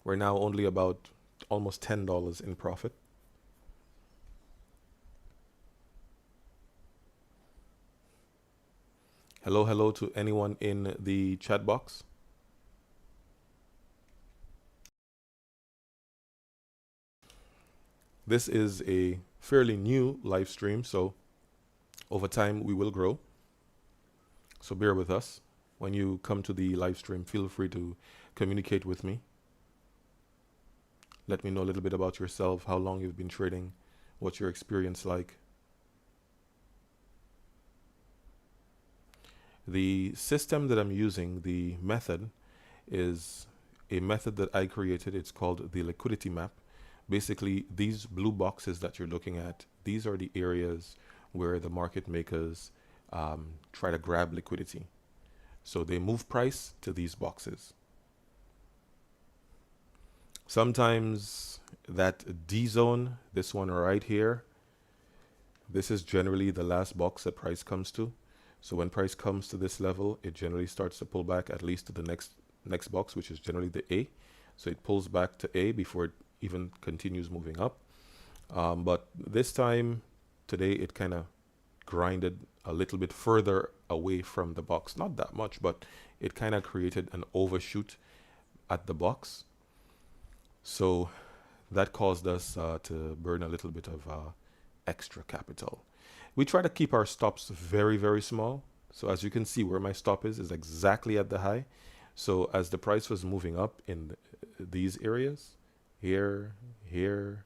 We're now only about almost $10 in profit. Hello to anyone in the chat box. This is a fairly new live stream, so over time we will grow. So bear with us. When you come to the live stream, feel free to communicate with me. Let me know a little bit about yourself, how long you've been trading, what's your experience like. The system that I'm using, the method, is a method that I created. It's called the liquidity map. Basically, these blue boxes that you're looking at, these are the areas where the market makers try to grab liquidity. So they move price to these boxes. Sometimes that D zone, this one right here, this is generally the last box that price comes to. So when price comes to this level, it generally starts to pull back at least to the next box, which is generally the A. So it pulls back to A before it even continues moving up. But this time, today, it kind of grinded a little bit further away from the box. Not that much, but it kind of created an overshoot at the box. So that caused us to burn a little bit of extra capital. We try to keep our stops very, very small. So as you can see, where my stop is exactly at the high. So as the price was moving up in these areas, here, here,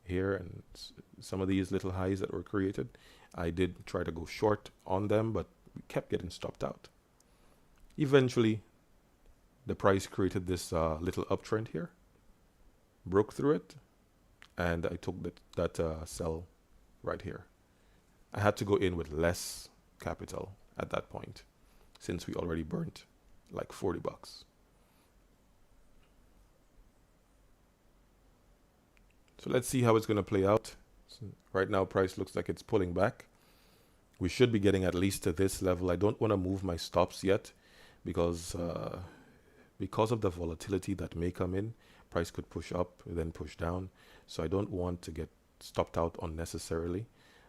here, and some of these little highs that were created, I did try to go short on them, but we kept getting stopped out. Eventually, the price created this little uptrend here, broke through it, and I took that sell right here. I had to go in with less capital at that point, since we already burnt like 40 bucks. So let's see how it's going to play out. So right now, price looks like it's pulling back. We should be getting at least to this level. I don't want to move my stops yet because of the volatility that may come in. Price could push up, then push down. So I don't want to get stopped out unnecessarily.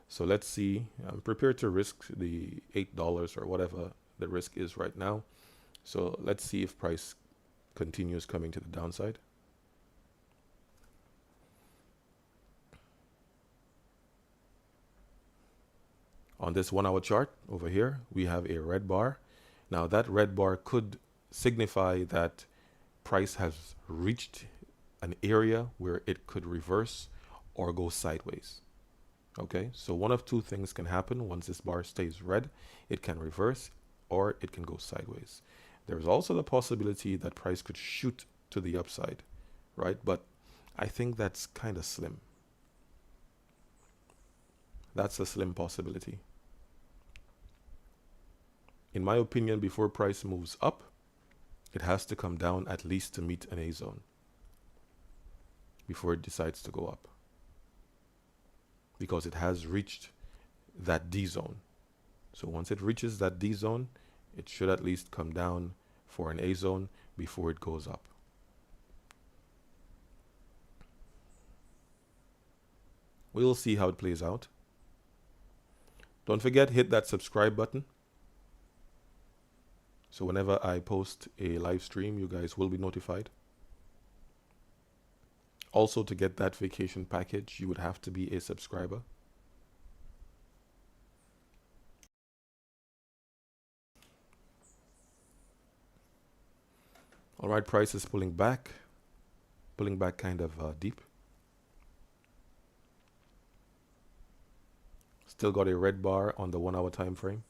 So let's see. I'm prepared to risk the $8 or whatever the risk is right now. So let's see if price continues coming to the downside. On this 1 hour chart over here, we have a red bar. Now that red bar could signify that price has reached an area where it could reverse or go sideways. Okay, so one of two things can happen. Once this bar stays red, it can reverse or it can go sideways. There's also the possibility that price could shoot to the upside, right? But I think that's kind of slim. That's a slim possibility. In my opinion, before price moves up, it has to come down at least to meet an A zone before it decides to go up, because it has reached that D zone. So once it reaches that D zone, it should at least come down for an A zone before it goes up. We'll see how it plays out. Don't forget, hit that subscribe button. So whenever I post a live stream, you guys will be notified. Also, to get that vacation package, you would have to be a subscriber. All right, price is pulling back kind of deep. Still got a red bar on the 1 hour time frame.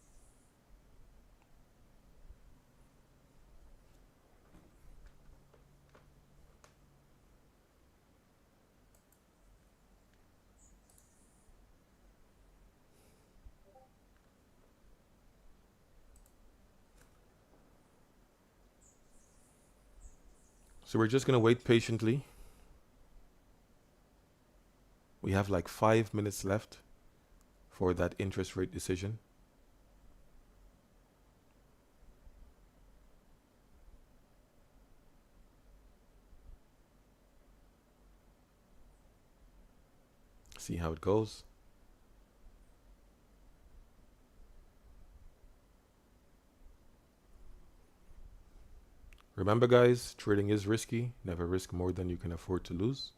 So we're just going to wait patiently. We have like 5 minutes left for that interest rate decision. See how it goes. Remember guys, trading is risky. Never risk more than you can afford to lose.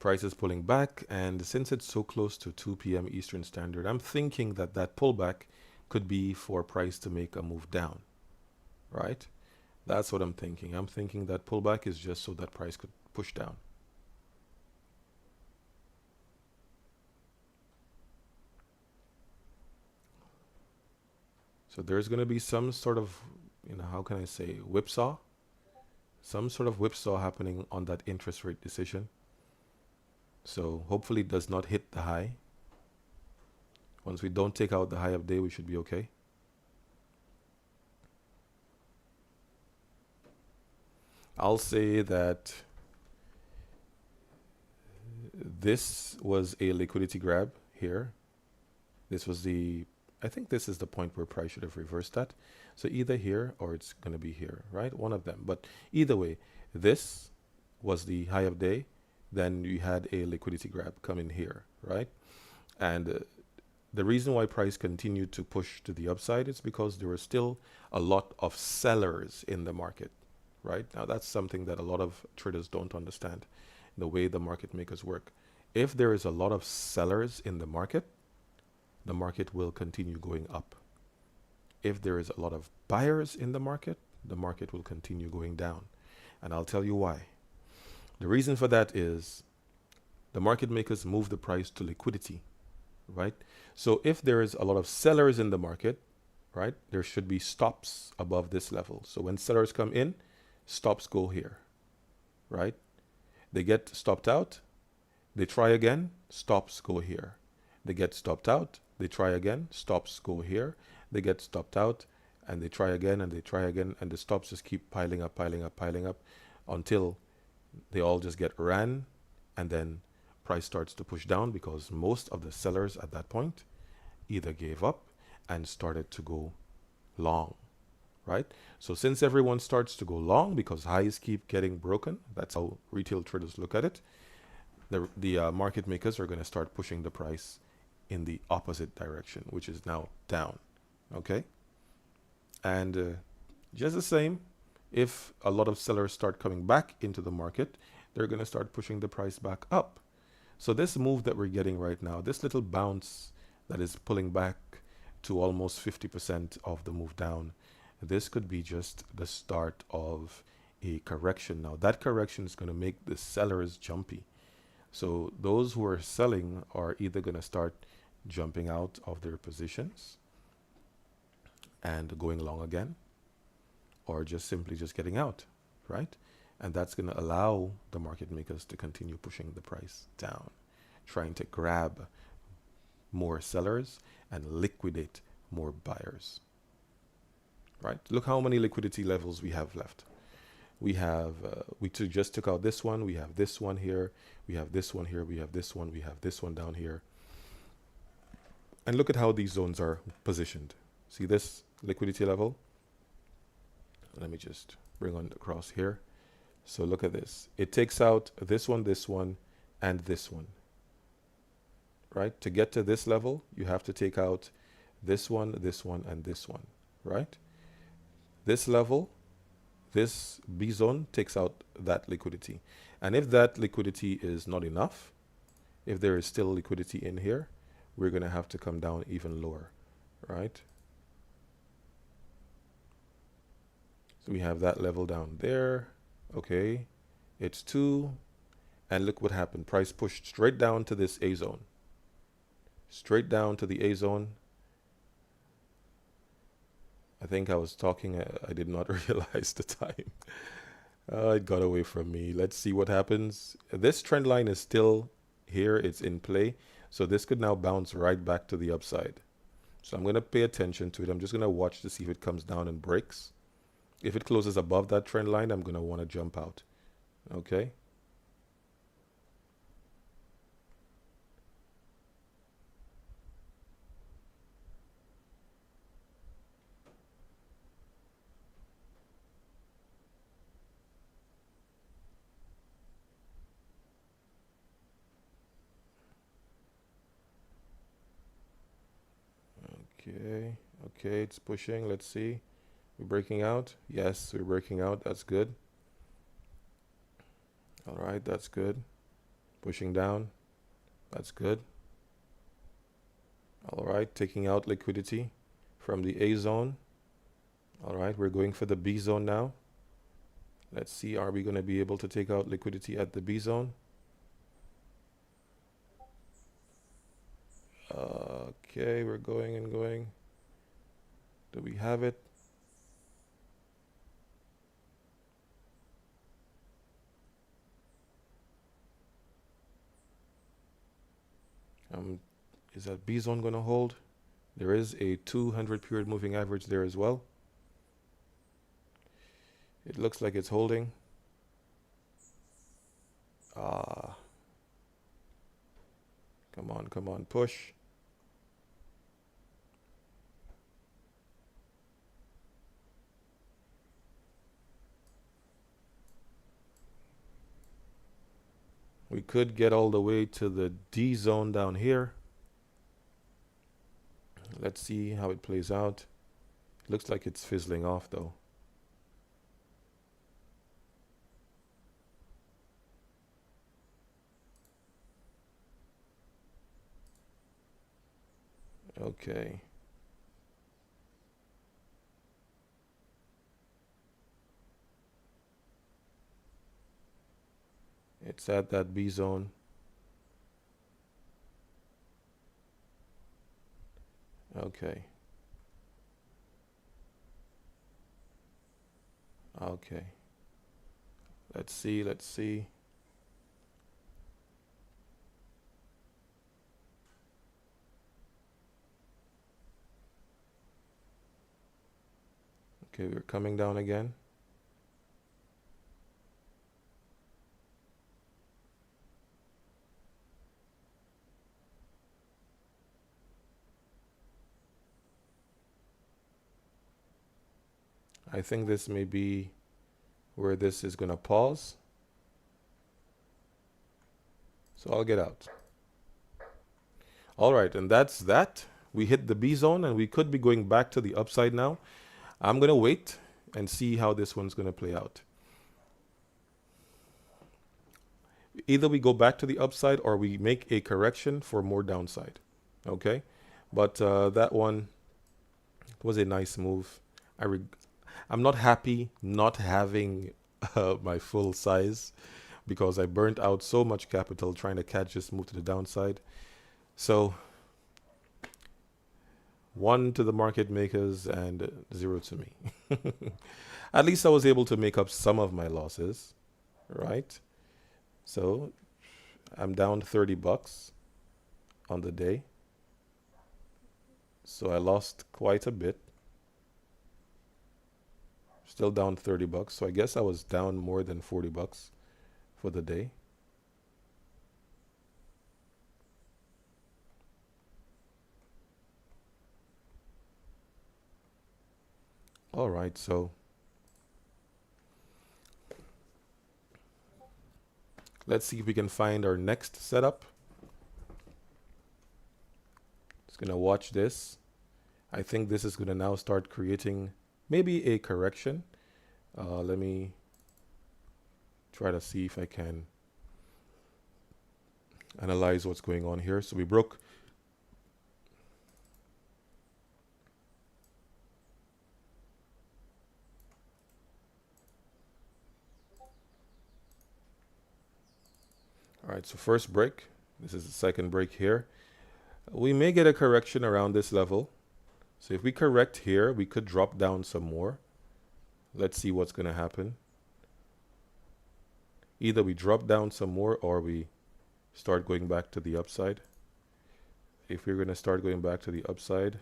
Price is pulling back, and since it's so close to 2 p.m. Eastern Standard, I'm thinking that that pullback could be for price to make a move down, right? That's what I'm thinking. I'm thinking that pullback is just so that price could push down. So there's going to be some sort of, how can I say, whipsaw? Some sort of whipsaw happening on that interest rate decision. So hopefully it does not hit the high. Once we don't take out the high of day, we should be okay. I'll say that this was a liquidity grab here. This was I think this is the point where price should have reversed that. So either here or it's going to be here, right? One of them. But either way, this was the high of day. Then you had a liquidity grab come in here, right? And the reason why price continued to push to the upside is because there were still a lot of sellers in the market, right? Now that's something that a lot of traders don't understand, the way the market makers work. If there is a lot of sellers in the market will continue going up. If there is a lot of buyers in the market will continue going down. And I'll tell you why. The reason for that is the market makers move the price to liquidity, right? So if there is a lot of sellers in the market, right, there should be stops above this level. So when sellers come in, stops go here, right? They get stopped out, they try again, stops go here. They get stopped out, they try again, stops go here. They get stopped out, and they try again, and they try again, and the stops just keep piling up until they all just get ran, and then price starts to push down because most of the sellers at that point either gave up and started to go long, right? So since everyone starts to go long because highs keep getting broken, that's how retail traders look at it, the market makers are going to start pushing the price in the opposite direction, which is now down, okay? And just the same, if a lot of sellers start coming back into the market, they're going to start pushing the price back up. So this move that we're getting right now, this little bounce that is pulling back to almost 50% of the move down, this could be just the start of a correction. Now that correction is going to make the sellers jumpy. So those who are selling are either going to start jumping out of their positions and going long again, or just simply just getting out, right? And that's going to allow the market makers to continue pushing the price down, trying to grab more sellers and liquidate more buyers, right? Look how many liquidity levels we have left. We have, just took out this one. We have this one here. We have this one here. We have this one. We have this one down here. And look at how these zones are positioned. See this liquidity level? Let me just bring on across here. So look at this. It takes out this one, and this one, right? To get to this level, you have to take out this one, and this one, right? This level, this B zone takes out that liquidity. And if that liquidity is not enough, if there is still liquidity in here, we're going to have to come down even lower, right? So we have that level down there. Okay, it's 2. And look what happened. Price pushed straight down to this A zone. Straight down to the A zone. I think I was talking. I did not realize the time. It got away from me. Let's see what happens. This trend line is still here. It's in play. So this could now bounce right back to the upside. So I'm going to pay attention to it. I'm just going to watch to see if it comes down and breaks. If it closes above that trend line, I'm going to want to jump out. Okay. Okay, it's pushing. Let's see. We're breaking out. Yes, we're breaking out. That's good. All right, that's good. Pushing down. That's good. All right, taking out liquidity from the A zone. All right, we're going for the B zone now. Let's see, are we going to be able to take out liquidity at the B zone? Okay, we're going and going. Do we have it? Is that B zone going to hold? There is a 200 period moving average there as well. It looks like it's holding. Come on, push. We could get all the way to the D zone down here. Let's see how it plays out. Looks like it's fizzling off though. Okay. It's at that B zone. Okay. Okay. Let's see. Okay, we're coming down again. I think this may be where this is going to pause. So I'll get out. All right, and that's that. We hit the B zone and we could be going back to the upside now. I'm going to wait and see how this one's going to play out. Either we go back to the upside or we make a correction for more downside. Okay, but that one was a nice move. I'm not happy not having my full size because I burnt out so much capital trying to catch this move to the downside. So 1 to the market makers and 0 to me. At least I was able to make up some of my losses, right? So I'm down $30 on the day. So I lost quite a bit. Still down $30. So I guess I was down more than $40 for the day. All right, so let's see if we can find our next setup. Just gonna watch this. I think this is gonna now start creating maybe a correction. Let me try to see if I can analyze what's going on here. So we broke. All right, so first break. This is the second break here. We may get a correction around this level. So if we correct here, we could drop down some more. Let's see what's going to happen. Either we drop down some more or we start going back to the upside. If we're going to start going back to the upside,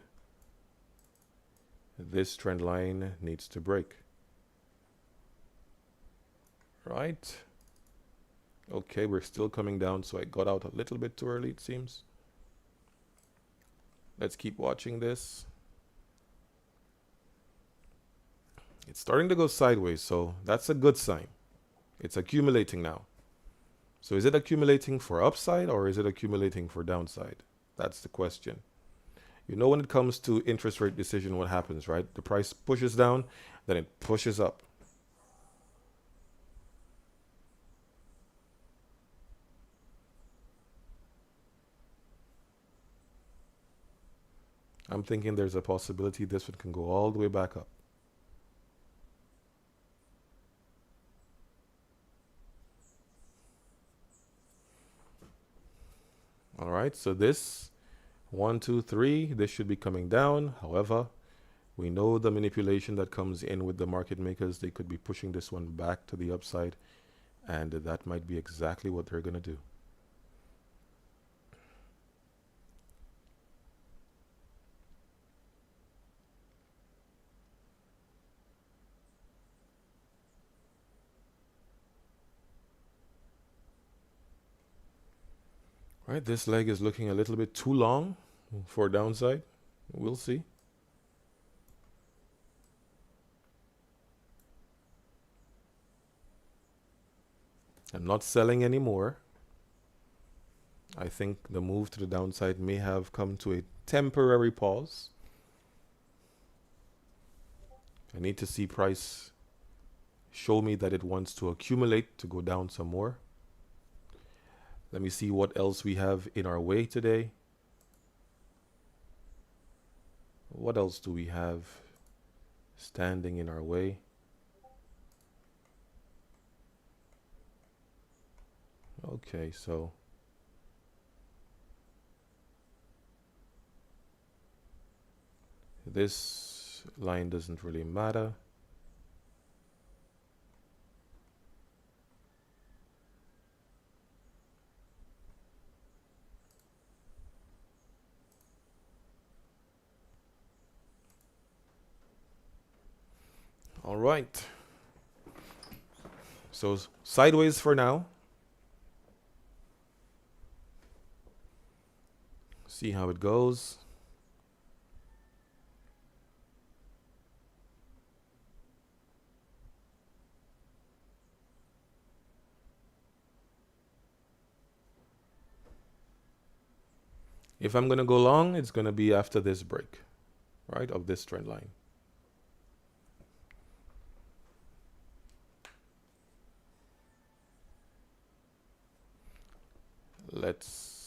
this trend line needs to break. Right? Okay, we're still coming down, so I got out a little bit too early, it seems. Let's keep watching this. It's starting to go sideways, so that's a good sign. It's accumulating now. So is it accumulating for upside or is it accumulating for downside? That's the question. You know, when it comes to interest rate decision, what happens, right? The price pushes down, then it pushes up. I'm thinking there's a possibility this one can go all the way back up. All right, so this 1, 2, 3, this should be coming down. However, we know the manipulation that comes in with the market makers. They could be pushing this one back to the upside, and that might be exactly what they're going to do. All right, this leg is looking a little bit too long for downside. We'll see. I'm not selling anymore. I think the move to the downside may have come to a temporary pause. I need to see price show me that it wants to accumulate to go down some more. Let me see what else we have in our way today. What else do we have standing in our way? Okay, so this line doesn't really matter. All right. So sideways for now. See how it goes. If I'm going to go long, it's going to be after this break, right, of this trend line. Let's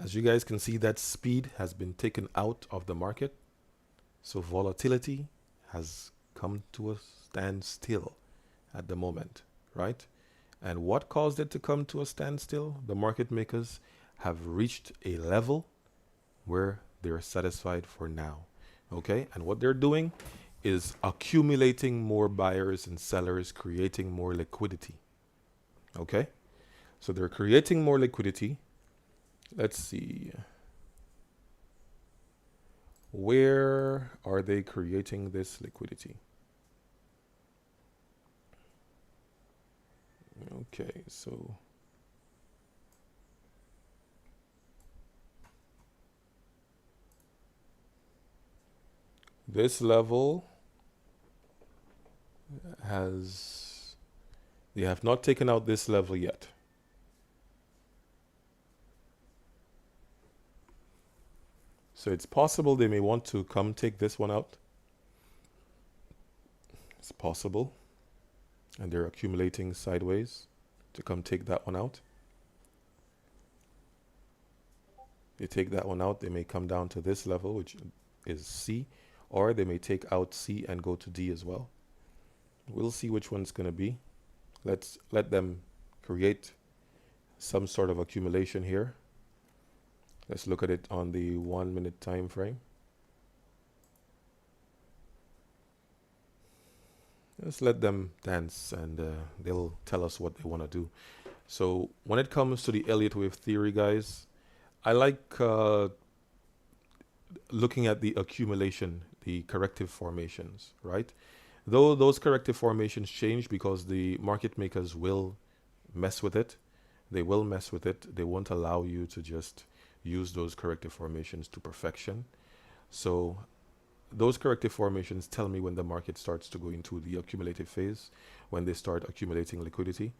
As you guys can see, that speed has been taken out of the market. So volatility has come to a standstill at the moment, right? And what caused it to come to a standstill? The market makers have reached a level where they're satisfied for now, okay? And what they're doing is accumulating more buyers and sellers, creating more liquidity, okay? So they're creating more liquidity. Let's see. Where are they creating this liquidity? Okay, so this level they have not taken out this level yet. So it's possible they may want to come take this one out. It's possible. And they're accumulating sideways to come take that one out. They take that one out, they may come down to this level, which is C, or they may take out C and go to D as well. We'll see which one's going to be. Let's let them create some sort of accumulation here. Let's look at it on the 1 minute time frame. Let's let them dance and they'll tell us what they want to do. So when it comes to the Elliott wave theory, guys, I like looking at the accumulation, the corrective formations, right? Though those corrective formations change because the market makers will mess with it. They will mess with it. They won't allow you to just use those corrective formations to perfection. So those corrective formations tell me when the market starts to go into the accumulative phase, when they start accumulating liquidity.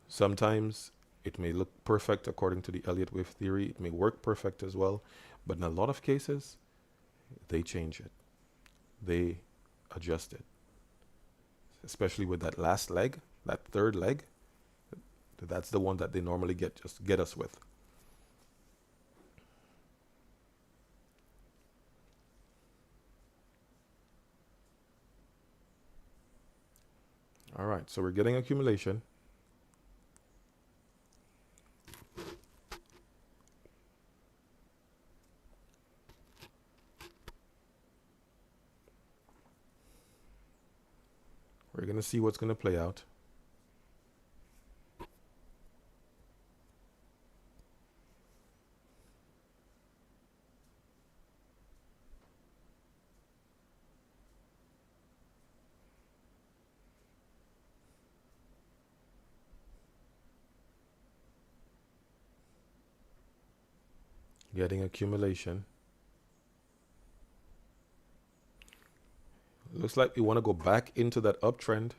Sometimes it may look perfect according to the Elliott wave theory. It may work perfect as well. But in a lot of cases, they change it. They adjust it. Especially with that last leg, that third leg. That's the one that they normally get us with. All right, so we're getting accumulation. We're going to see what's going to play out. Getting accumulation. Looks like we want to go back into that uptrend.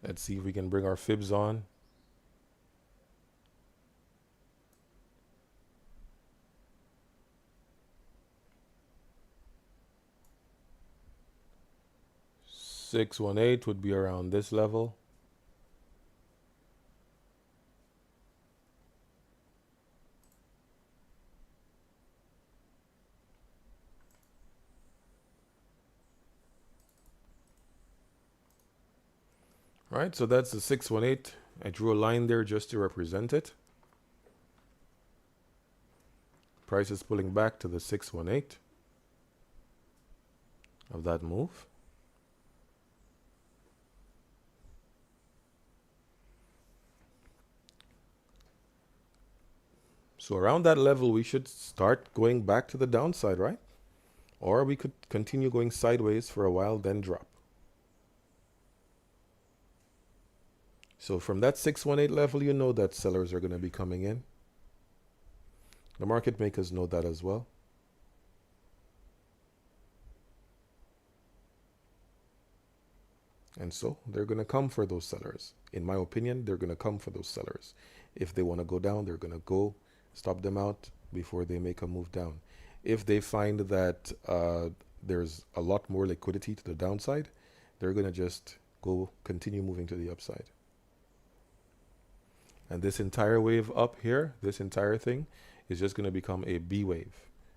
Let's see if we can bring our fibs on. $618 would be around this level. Right, so that's the 618. I drew a line there just to represent it. Price is pulling back to the 618 of that move. So around that level, we should start going back to the downside, right? Or we could continue going sideways for a while, then drop. So from that 618 level, you know that sellers are going to be coming in. The market makers know that as well. And so they're going to come for those sellers. In my opinion, they're going to come for those sellers. If they want to go down, they're going to go stop them out before they make a move down. If they find that there's a lot more liquidity to the downside, they're going to just go continue moving to the upside. And this entire wave up here, this entire thing, is just going to become a B wave.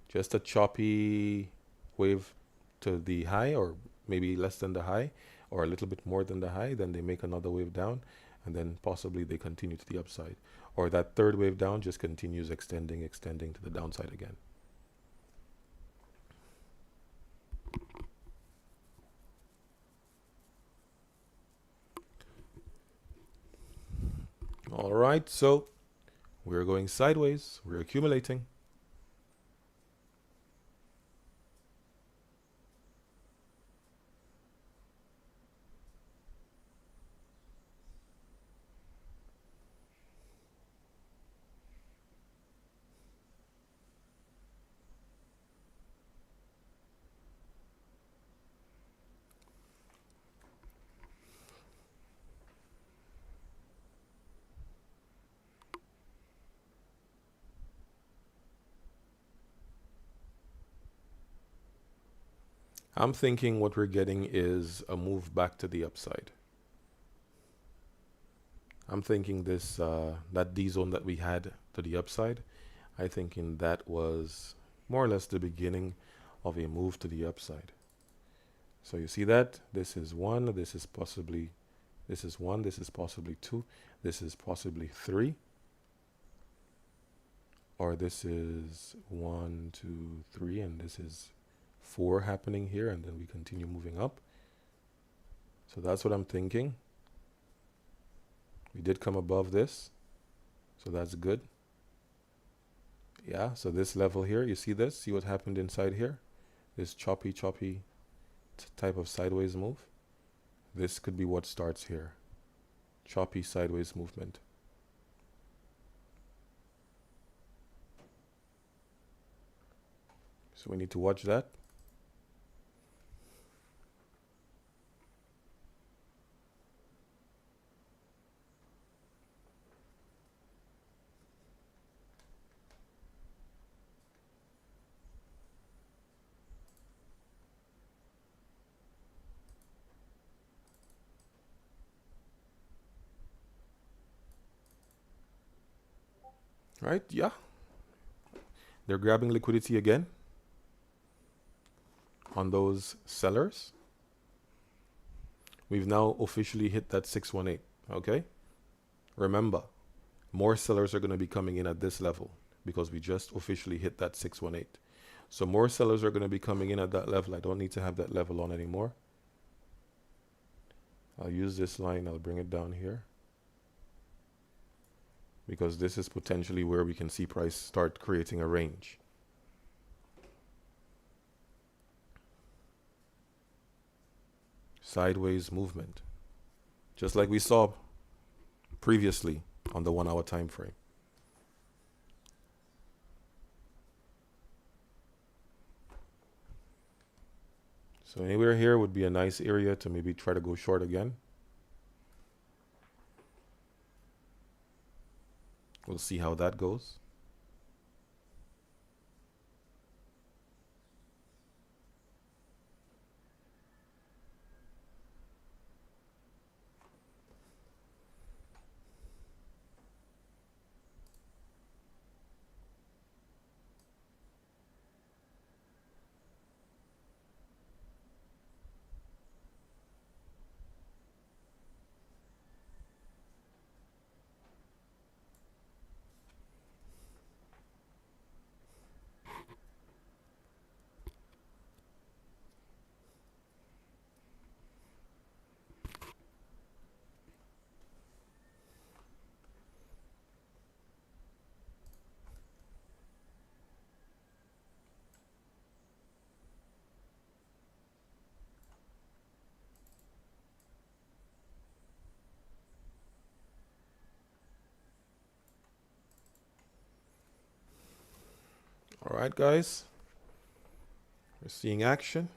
Just a choppy wave to the high, or maybe less than the high, or a little bit more than the high. Then they make another wave down, and then possibly they continue to the upside. Or that third wave down just continues extending to the downside again. All right, so we're going sideways, we're accumulating. I'm thinking what we're getting is a move back to the upside. I'm thinking this, that D zone that we had to the upside, I thinking that was more or less the beginning of a move to the upside. So you see that this is 1, this is possibly, this is 1, this is possibly 2, this is possibly 3, or this is 1, 2, 3, and this is 4 happening here, and then we continue moving up. So that's what I'm thinking. We did come above this, so that's good. Yeah, so this level here, you see this? See what happened inside here? This choppy type of sideways move. This could be what starts here. Choppy sideways movement. So we need to watch that. Right? Yeah. They're grabbing liquidity again on those sellers. We've now officially hit that 618. Okay? Remember, more sellers are going to be coming in at this level because we just officially hit that 618. So more sellers are going to be coming in at that level. I don't need to have that level on anymore. I'll use this line. I'll bring it down here, because this is potentially where we can see price start creating a range. Sideways movement, just like we saw previously on the 1 hour time frame. So anywhere here would be a nice area to maybe try to go short again. We'll see how that goes. All right, guys, we're seeing action.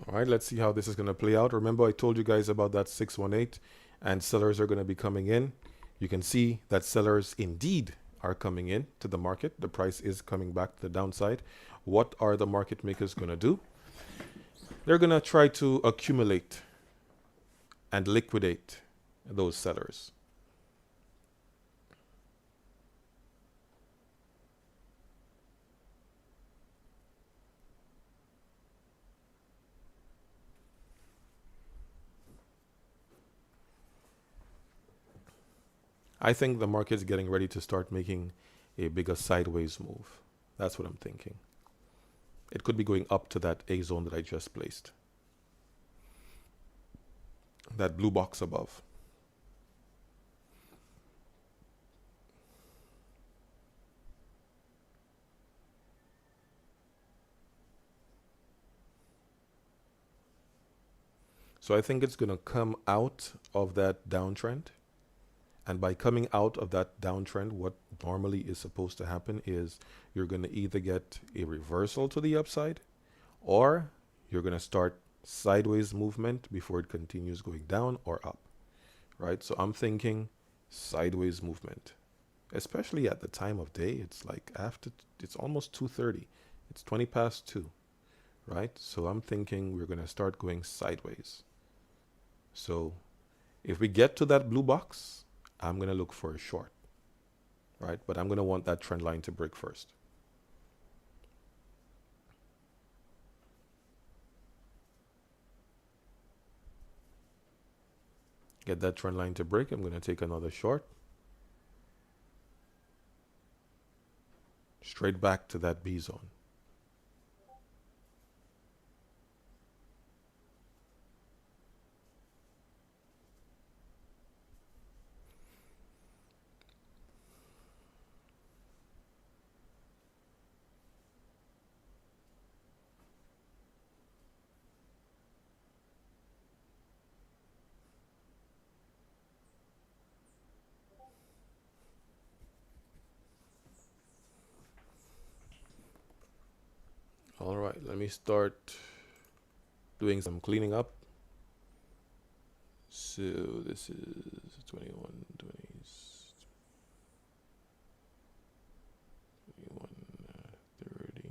All right, let's see how this is going to play out. Remember, I told you guys about that 618 and sellers are going to be coming in. You can see that sellers indeed are coming in to the market. The price is coming back to the downside. What are the market makers going to do? They're going to try to accumulate and liquidate those sellers. I think the market's getting ready to start making a bigger sideways move. That's what I'm thinking. It could be going up to that A zone that I just placed. That blue box above. So I think it's going to come out of that downtrend. And by coming out of that downtrend, what normally is supposed to happen is you're going to either get a reversal to the upside or you're going to start sideways movement before it continues going down or up, right? So I'm thinking sideways movement, especially at the time of day. It's like after, it's almost 2:30. It's 20 past 2, right? So I'm thinking we're going to start going sideways. So if we get to that blue box, I'm going to look for a short, right? But I'm going to want that trend line to break first. Get that trend line to break. I'm going to take another short. Straight back to that B zone. All right, let me start doing some cleaning up. So this is 21, 20, 21, 30.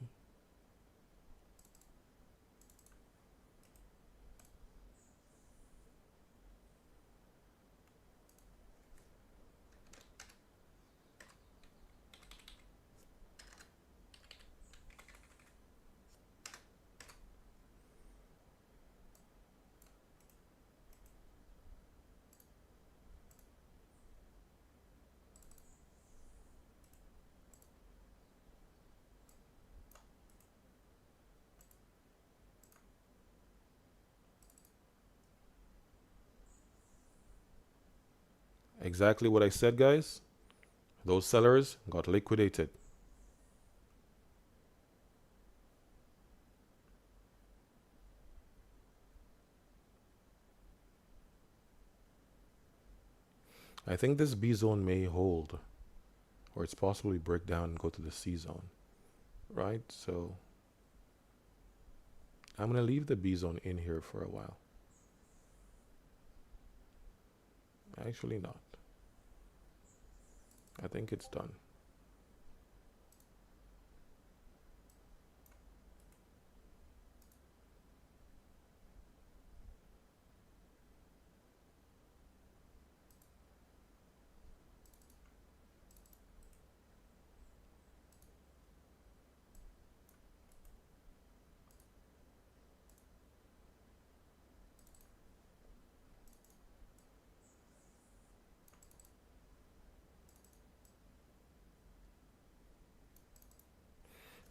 Exactly what I said, guys. Those sellers got liquidated. I think this B zone may hold, or it's possibly break down and go to the C zone, right? So I'm going to leave the B zone in here for a while. Actually not. I think it's done.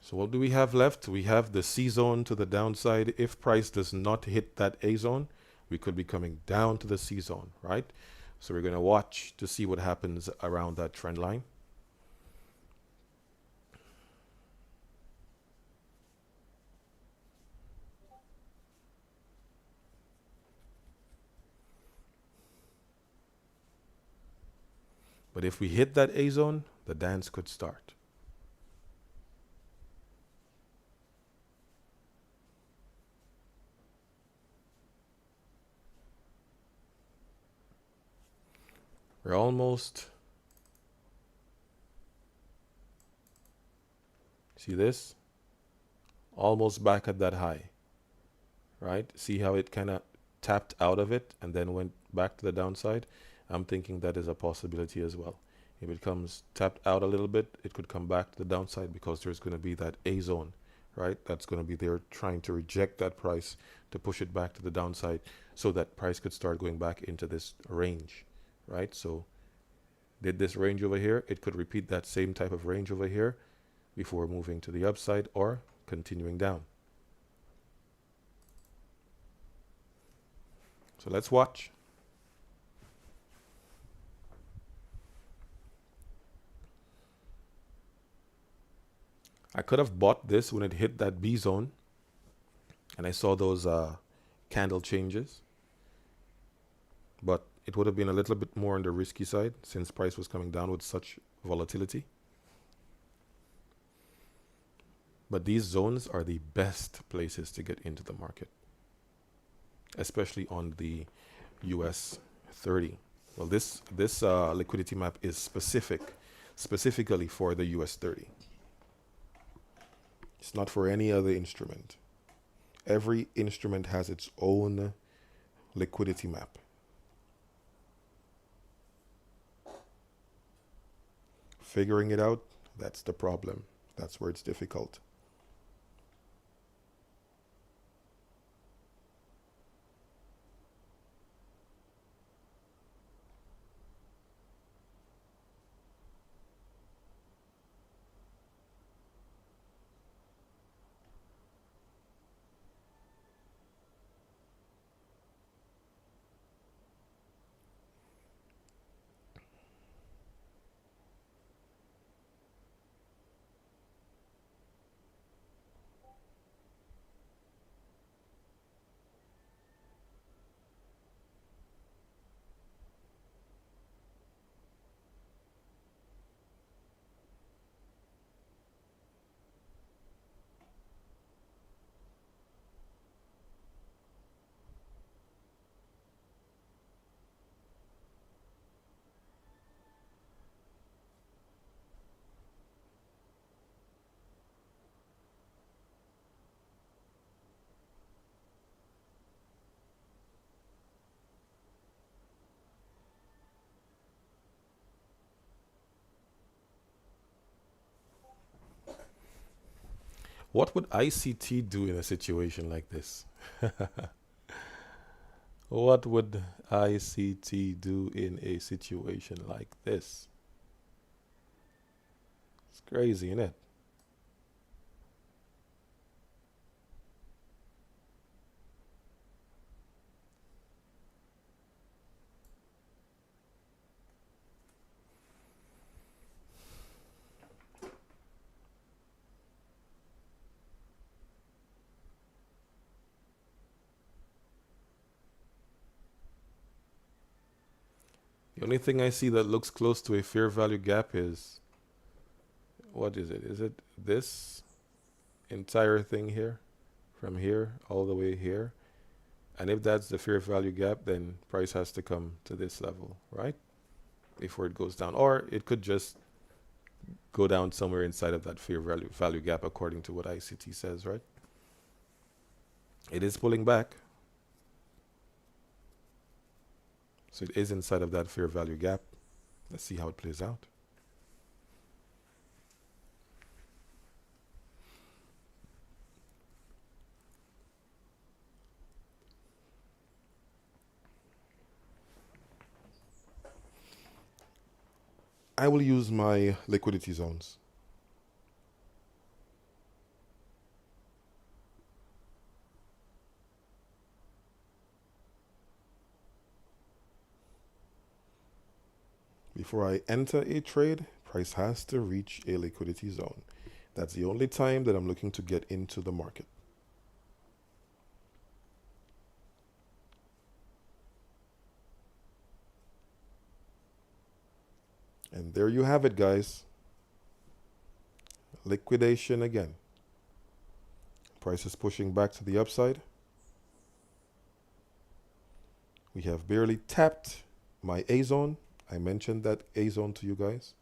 So what do we have left? We have the C zone to the downside. If price does not hit that A zone, we could be coming down to the C zone, right? So we're going to watch to see what happens around that trend line. But if we hit that A zone, the dance could start. We're almost, see this? Almost back at that high, right? See how it kind of tapped out of it and then went back to the downside? I'm thinking that is a possibility as well. If it comes tapped out a little bit, it could come back to the downside because there's going to be that A zone, right? That's going to be there trying to reject that price to push it back to the downside so that price could start going back into this range, right? So did this range over here, it could repeat that same type of range over here before moving to the upside or continuing down. So let's watch. I could have bought this when it hit that B zone and I saw those candle changes, but it would have been a little bit more on the risky side since price was coming down with such volatility. But these zones are the best places to get into the market, especially on the US30. Well, this liquidity map is specifically for the US30. It's not for any other instrument. Every instrument has its own liquidity map. Figuring it out, that's the problem. That's where it's difficult. What would ICT do in a situation like this? What would ICT do in a situation like this? It's crazy, isn't it? The only thing I see that looks close to a fair value gap is, what is it? Is it this entire thing here? From here all the way here? And if that's the fair value gap, then price has to come to this level, right? Before it goes down. Or it could just go down somewhere inside of that fair value gap according to what ICT says, right? It is pulling back. So it is inside of that fair value gap. Let's see how it plays out. I will use my liquidity zones. Before I enter a trade, price has to reach a liquidity zone. That's the only time that I'm looking to get into the market. And there you have it, guys. Liquidation again. Price is pushing back to the upside. We have barely tapped my A zone I mentioned that A zone to you guys.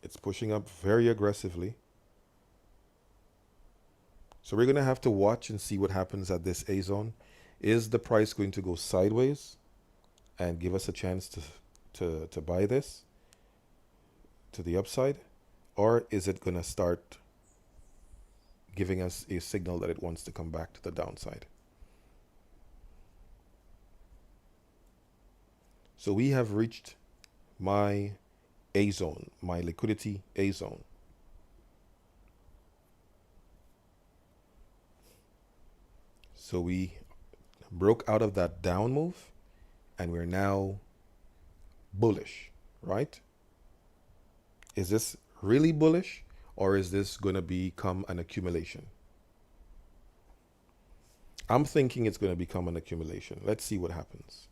It's pushing up very aggressively. So we're going to have to watch and see what happens at this A zone. Is the price going to go sideways and give us a chance to buy this to the upside? Or is it going to start giving us a signal that it wants to come back to the downside? So we have reached my A zone, my liquidity A zone. So we broke out of that down move and we're now bullish, right? Is this really bullish or is this going to become an accumulation? I'm thinking it's going to become an accumulation. Let's see what happens.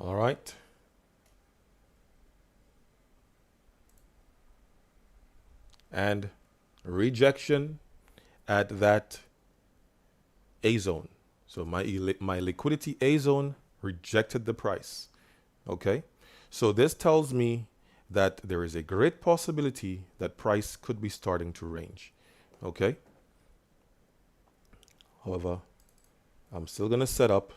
All right. And rejection at that A zone. So my liquidity A zone rejected the price. Okay. So this tells me that there is a great possibility that price could be starting to range. Okay. However, I'm still going to set up.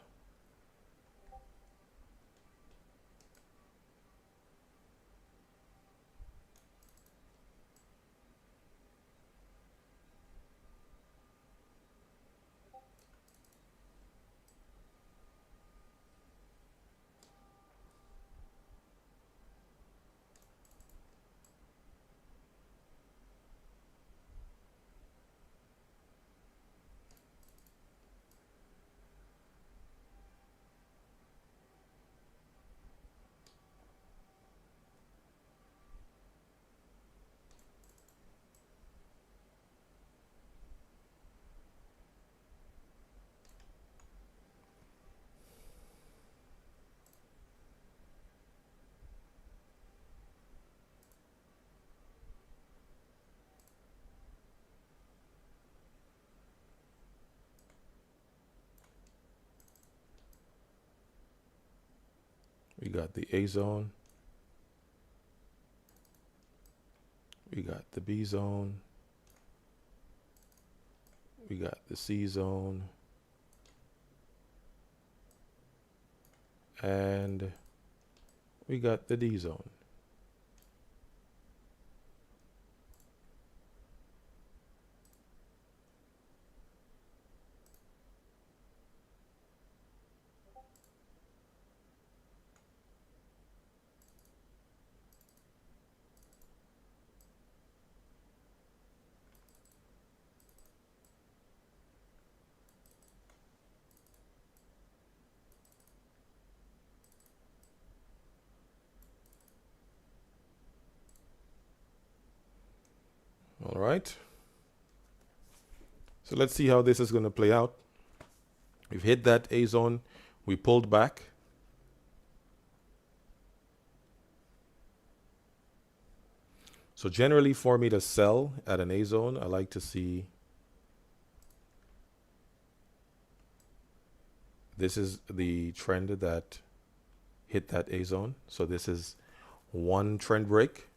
We got the A zone. We got the B zone. We got the C zone. and we got the D zone. All right. So let's see how this is going to play out. We've hit that A zone. We pulled back. So generally for me to sell at an A zone, I like to see this is the trend that hit that A zone. So this is one trend break.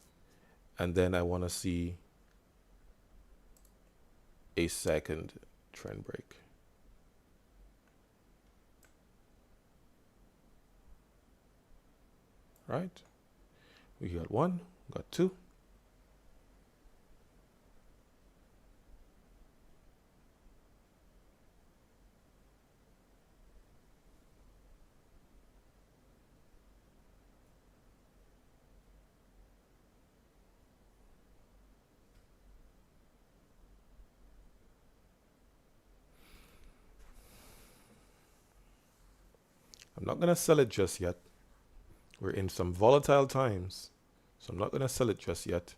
And then I want to see a second trend break. Right? We got one, got two. I'm not going to sell it just yet. We're in some volatile times, so I'm not going to sell it just yet,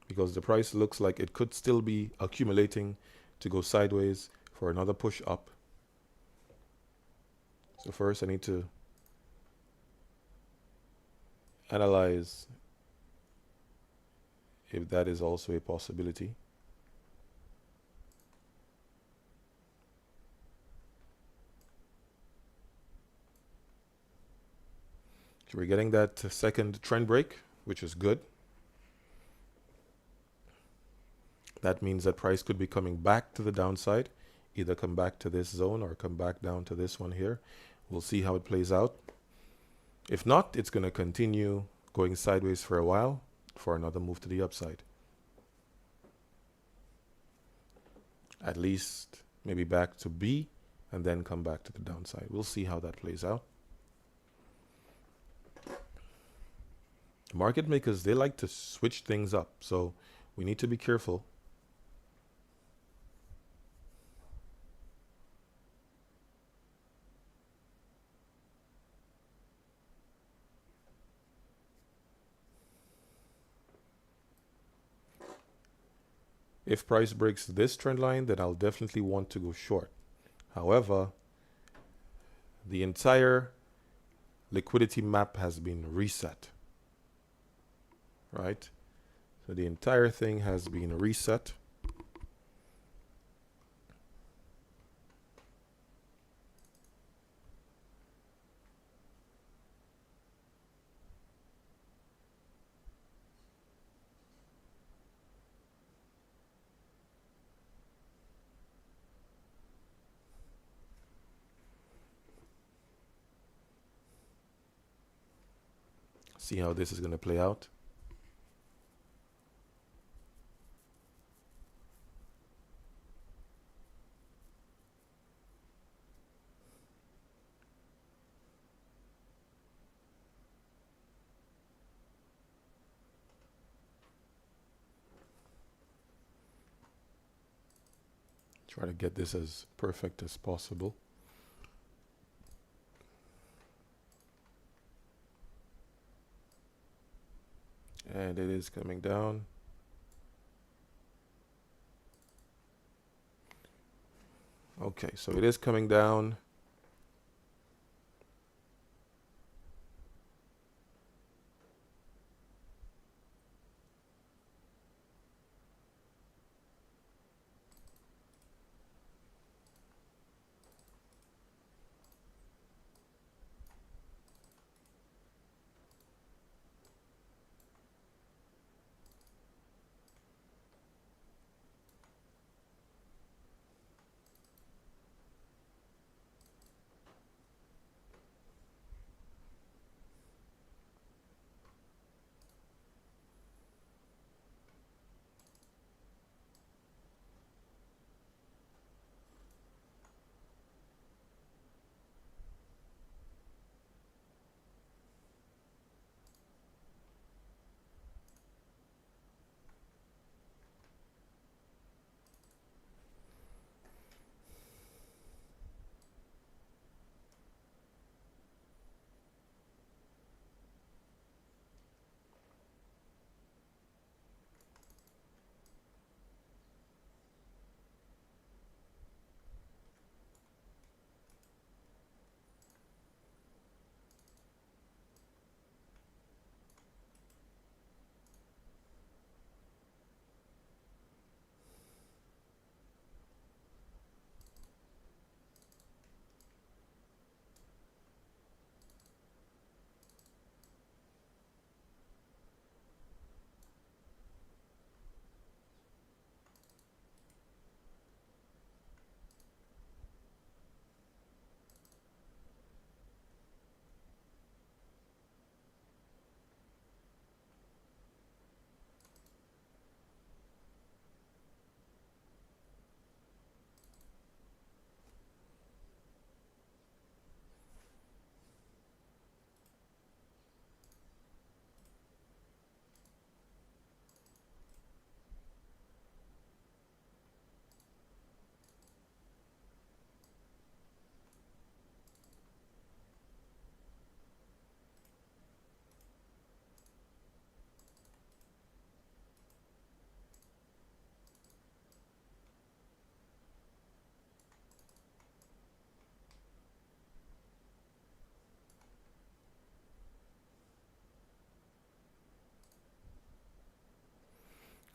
because the price looks like it could still be accumulating to go sideways for another push up. So first I need to analyze if that is also a possibility. So we're getting that second trend break, which is good. That means that price could be coming back to the downside, either come back to this zone or come back down to this one here. We'll see how it plays out. If not, it's going to continue going sideways for a while for another move to the upside. At least maybe back to B and then come back to the downside. We'll see how that plays out. Market makers, they like to switch things up, so we need to be careful. If price breaks this trend line, then I'll definitely want to go short. However, the entire liquidity map has been reset. Right? So the entire thing has been reset. See how this is going to play out. Try to get this as perfect as possible. And it is coming down. Okay, so it is coming down.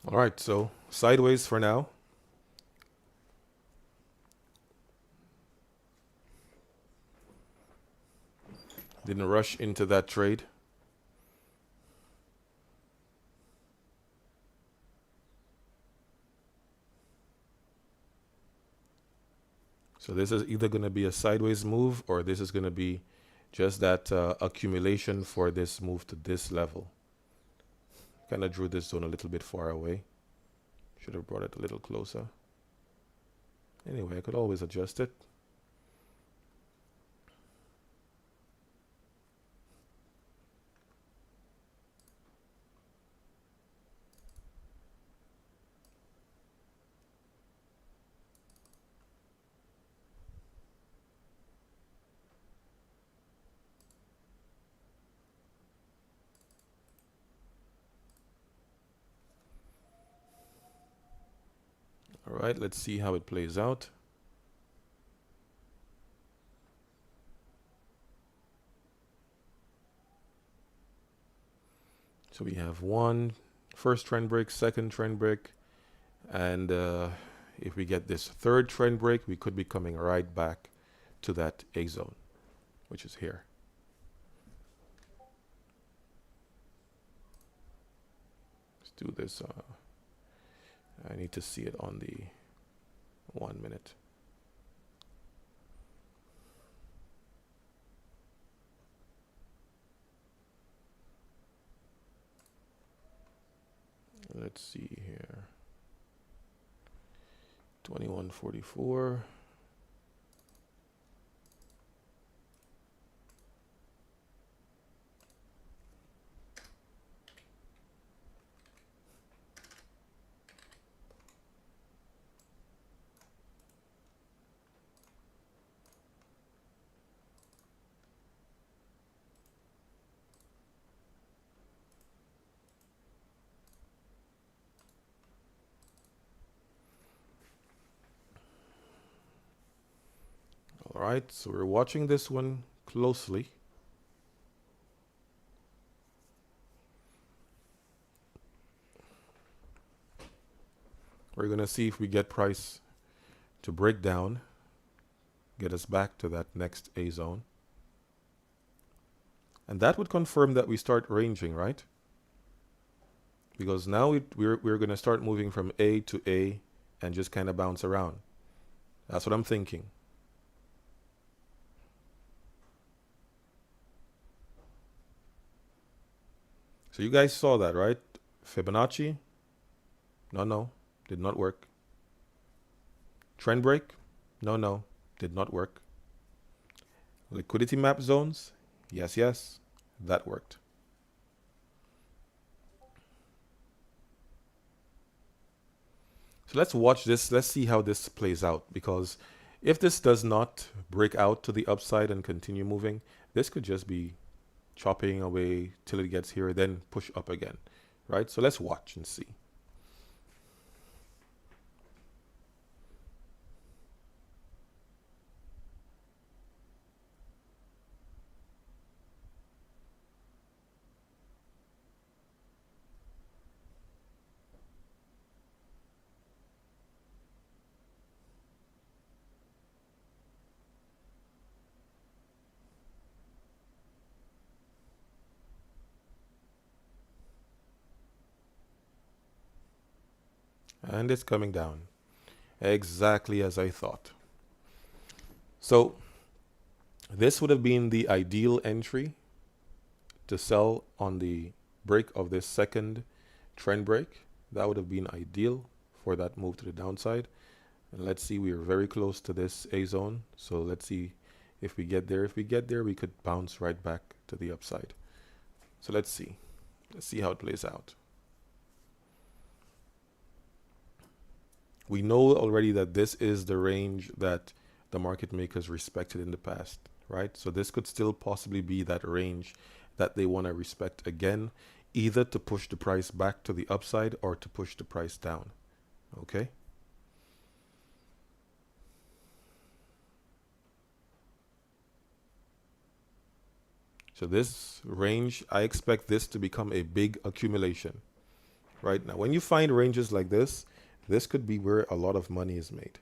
All right, so sideways for now. Didn't rush into that trade. So this is either going to be a sideways move, or this is going to be just that accumulation for this move to this level. Kind of drew this zone a little bit far away. Should have brought it a little closer. Anyway, I could always adjust it. All right, let's see how it plays out. So we have first trend break, second trend break, and if we get this third trend break, we could be coming right back to that A zone, which is here. Let's do this. I need to see it on the 1 minute. Let's see here. 2144. All right, so we're watching this one closely. We're going to see if we get price to break down, get us back to that next A zone. And that would confirm that we start ranging, right? Because now we're going to start moving from A to A and just kind of bounce around. That's what I'm thinking. So you guys saw that, right? Fibonacci? No, did not work. Trend break? No, did not work. Liquidity map zones? Yes, that worked. So let's watch this. Let's see how this plays out, because if this does not break out to the upside and continue moving, this could just be chopping away till it gets here, then push up again, right? So let's watch and see. And it's coming down exactly as I thought. So this would have been the ideal entry to sell on the break of this second trend break. That would have been ideal for that move to the downside. And let's see, we are very close to this A zone. So let's see if we get there. If we get there, we could bounce right back to the upside. So let's see. Let's see how it plays out. We know already that this is the range that the market makers respected in the past, right? So this could still possibly be that range that they want to respect again, either to push the price back to the upside or to push the price down. Okay. So this range, I expect this to become a big accumulation. right? Now, when you find ranges like this could be where a lot of money is made.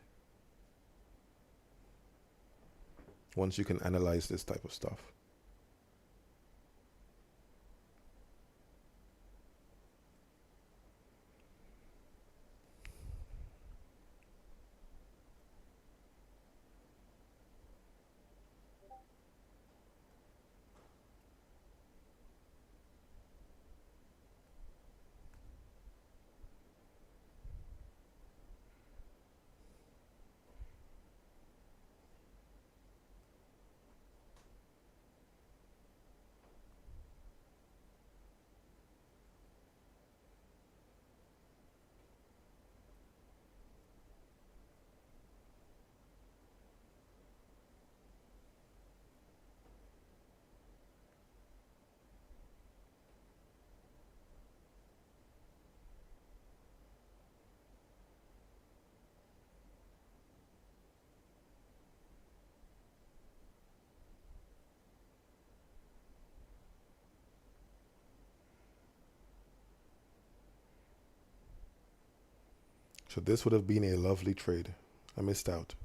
Once you can analyze this type of stuff. So this would have been a lovely trade. I missed out.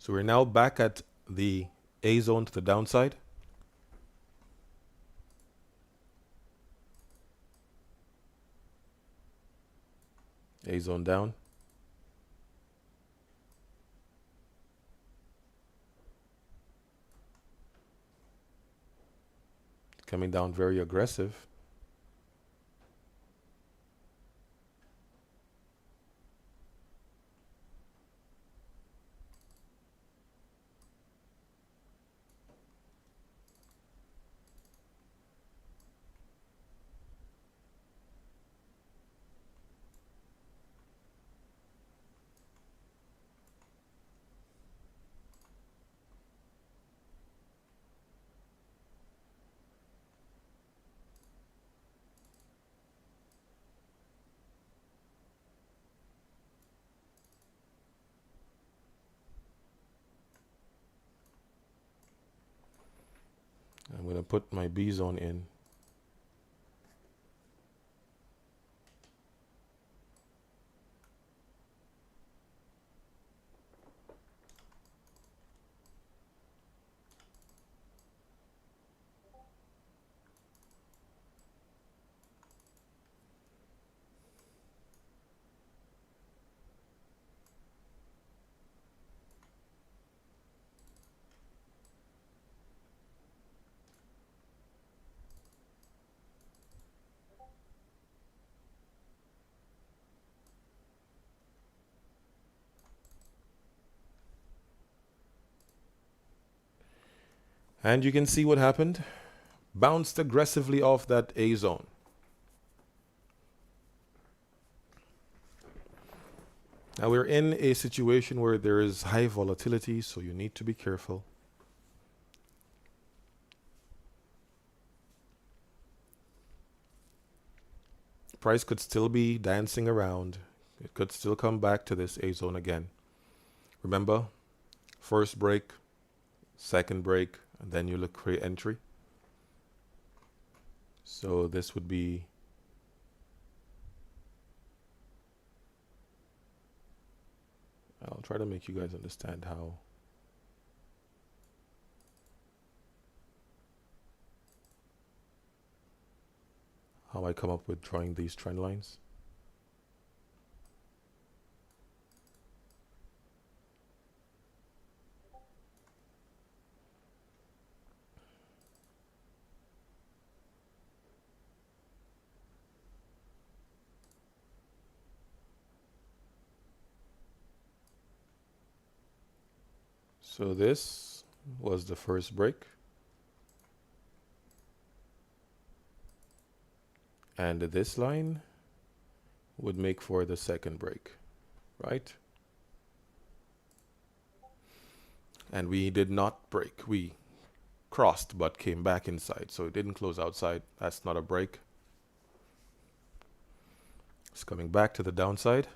So we're now back at the A zone to the downside. A zone down. Coming down very aggressive. I'm going to put my B zone in. And you can see what happened. Bounced aggressively off that A zone. Now we're in a situation where there is high volatility, so you need to be careful. Price could still be dancing around. It could still come back to this A zone again. Remember, first break, second break, and then you look create entry. So this would be I'll try to make you guys understand how I come up with drawing these trend lines. So this was the first break. And this line would make for the second break, right? And we did not break. We crossed but came back inside, so it didn't close outside. That's not a break. It's coming back to the downside.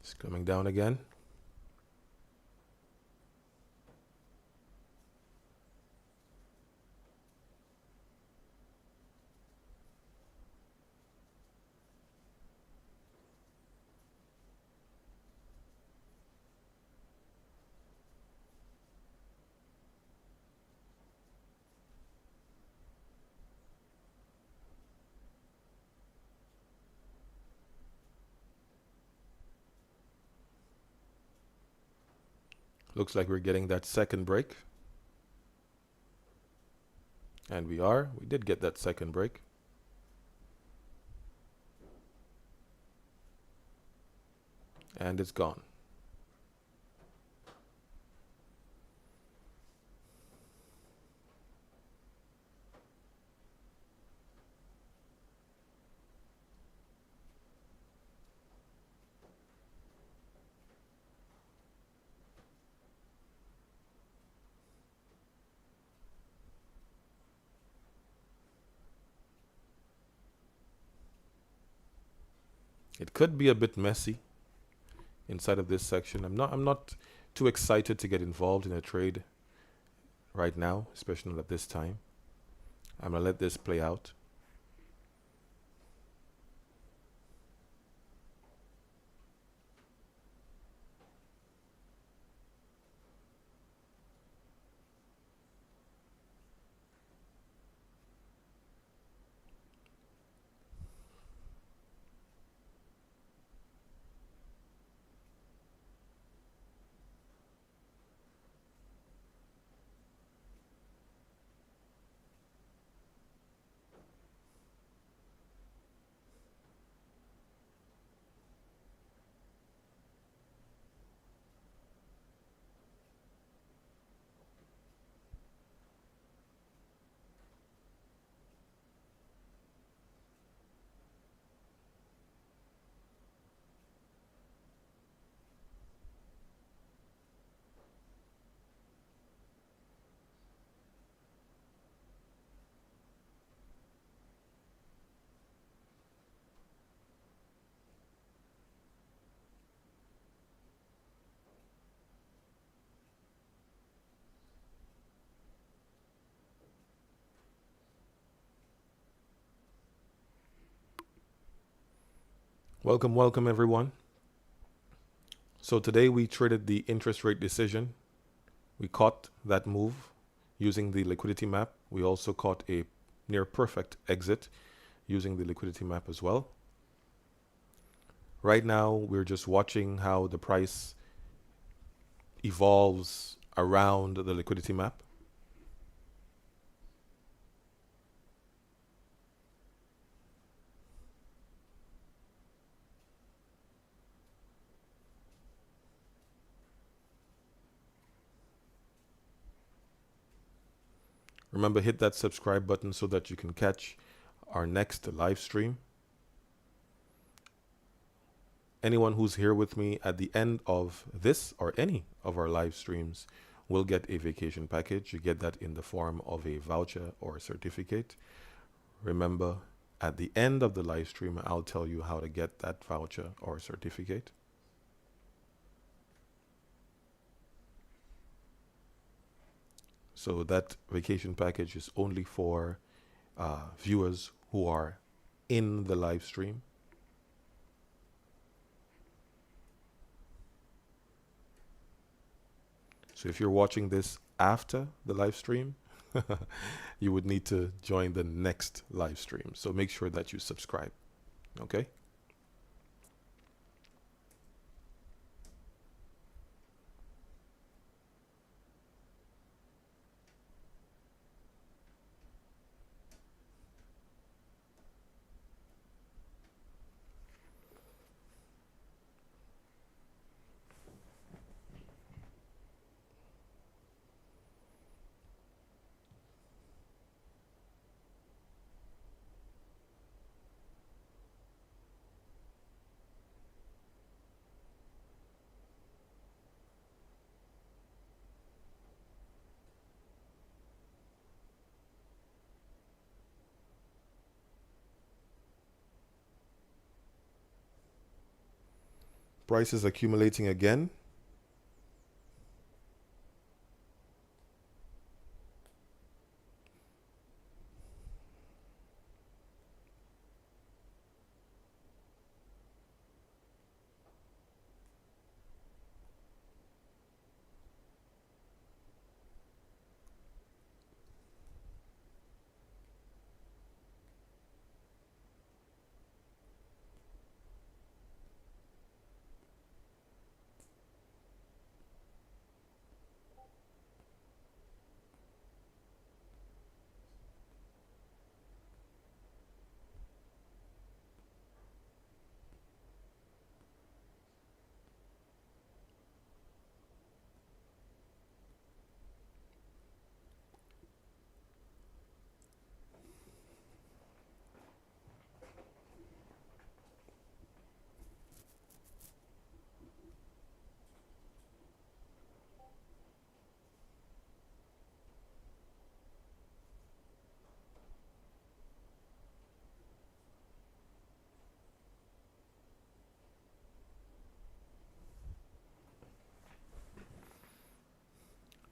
It's coming down again. Looks like we're getting that second break. And we are. We did get that second break. And it's gone. It could be a bit messy inside of this section. I'm not too excited to get involved in a trade right now, especially not at this time. I'm gonna let this play out. Welcome everyone. So today we traded the interest rate decision. We caught that move using the liquidity map. We also caught a near perfect exit using the liquidity map as well. Right now we're just watching how the price evolves around the liquidity map. Remember, hit that subscribe button so that you can catch our next live stream. anyone who's here with me at the end of this or any of our live streams will get a vacation package. You get that in the form of a voucher or a certificate. Remember, at the end of the live stream, I'll tell you how to get that voucher or certificate. So that vacation package is only for viewers who are in the live stream. So if you're watching this after the live stream, you would need to join the next live stream. So make sure that you subscribe. Okay? Price is accumulating again.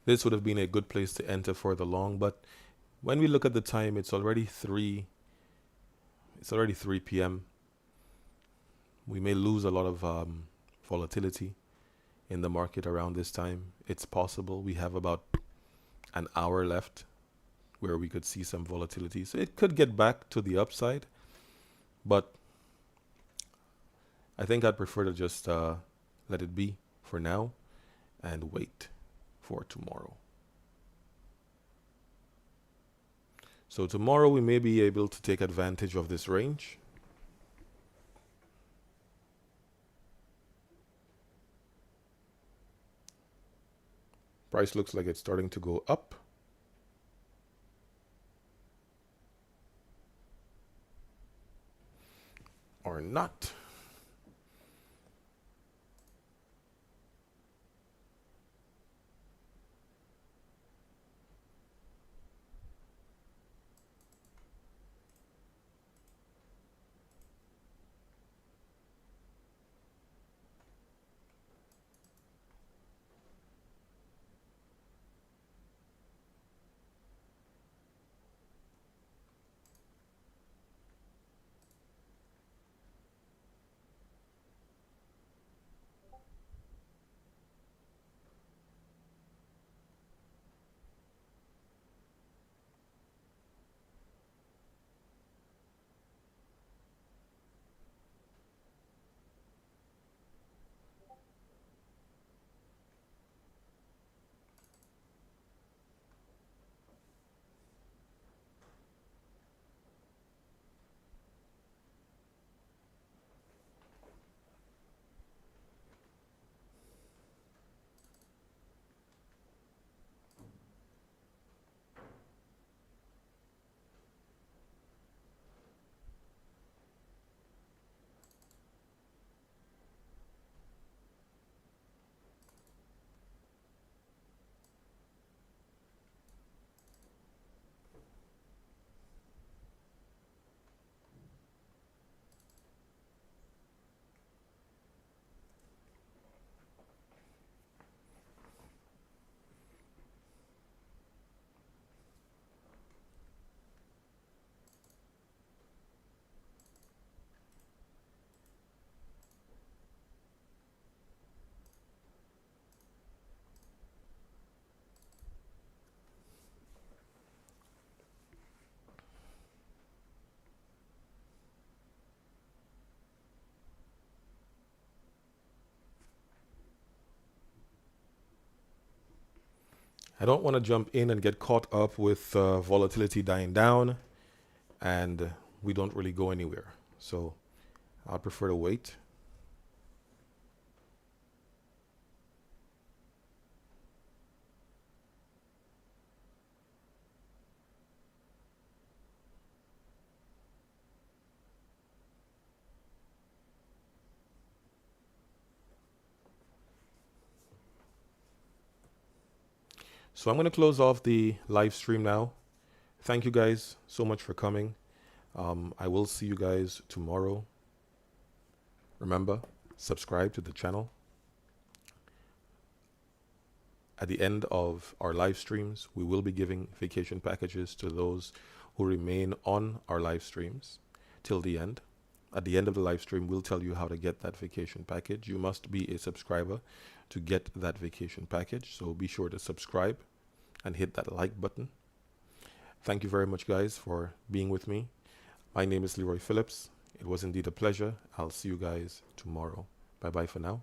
This would have been a good place to enter for the long, but when we look at the time, it's already 3 p.m. We may lose a lot of volatility in the market around this time. It's possible. We have about an hour left where we could see some volatility. So it could get back to the upside, but I think I'd prefer to just let it be for now and wait for tomorrow. So tomorrow we may be able to take advantage of this range. Price looks like it's starting to go up. Or not. I don't want to jump in and get caught up with volatility dying down and we don't really go anywhere. So I'll prefer to wait. So I'm going to close off the live stream now. Thank you guys so much for coming. I will see you guys tomorrow. Remember, subscribe to the channel. At the end of our live streams, we will be giving vacation packages to those who remain on our live streams till the end. At the end of the live stream, we'll tell you how to get that vacation package. You must be a subscriber to get that vacation package. So be sure to subscribe and hit that like button. Thank you very much, guys, for being with me. My name is Leroy Phillips. It was indeed a pleasure. I'll see you guys tomorrow. Bye-bye for now.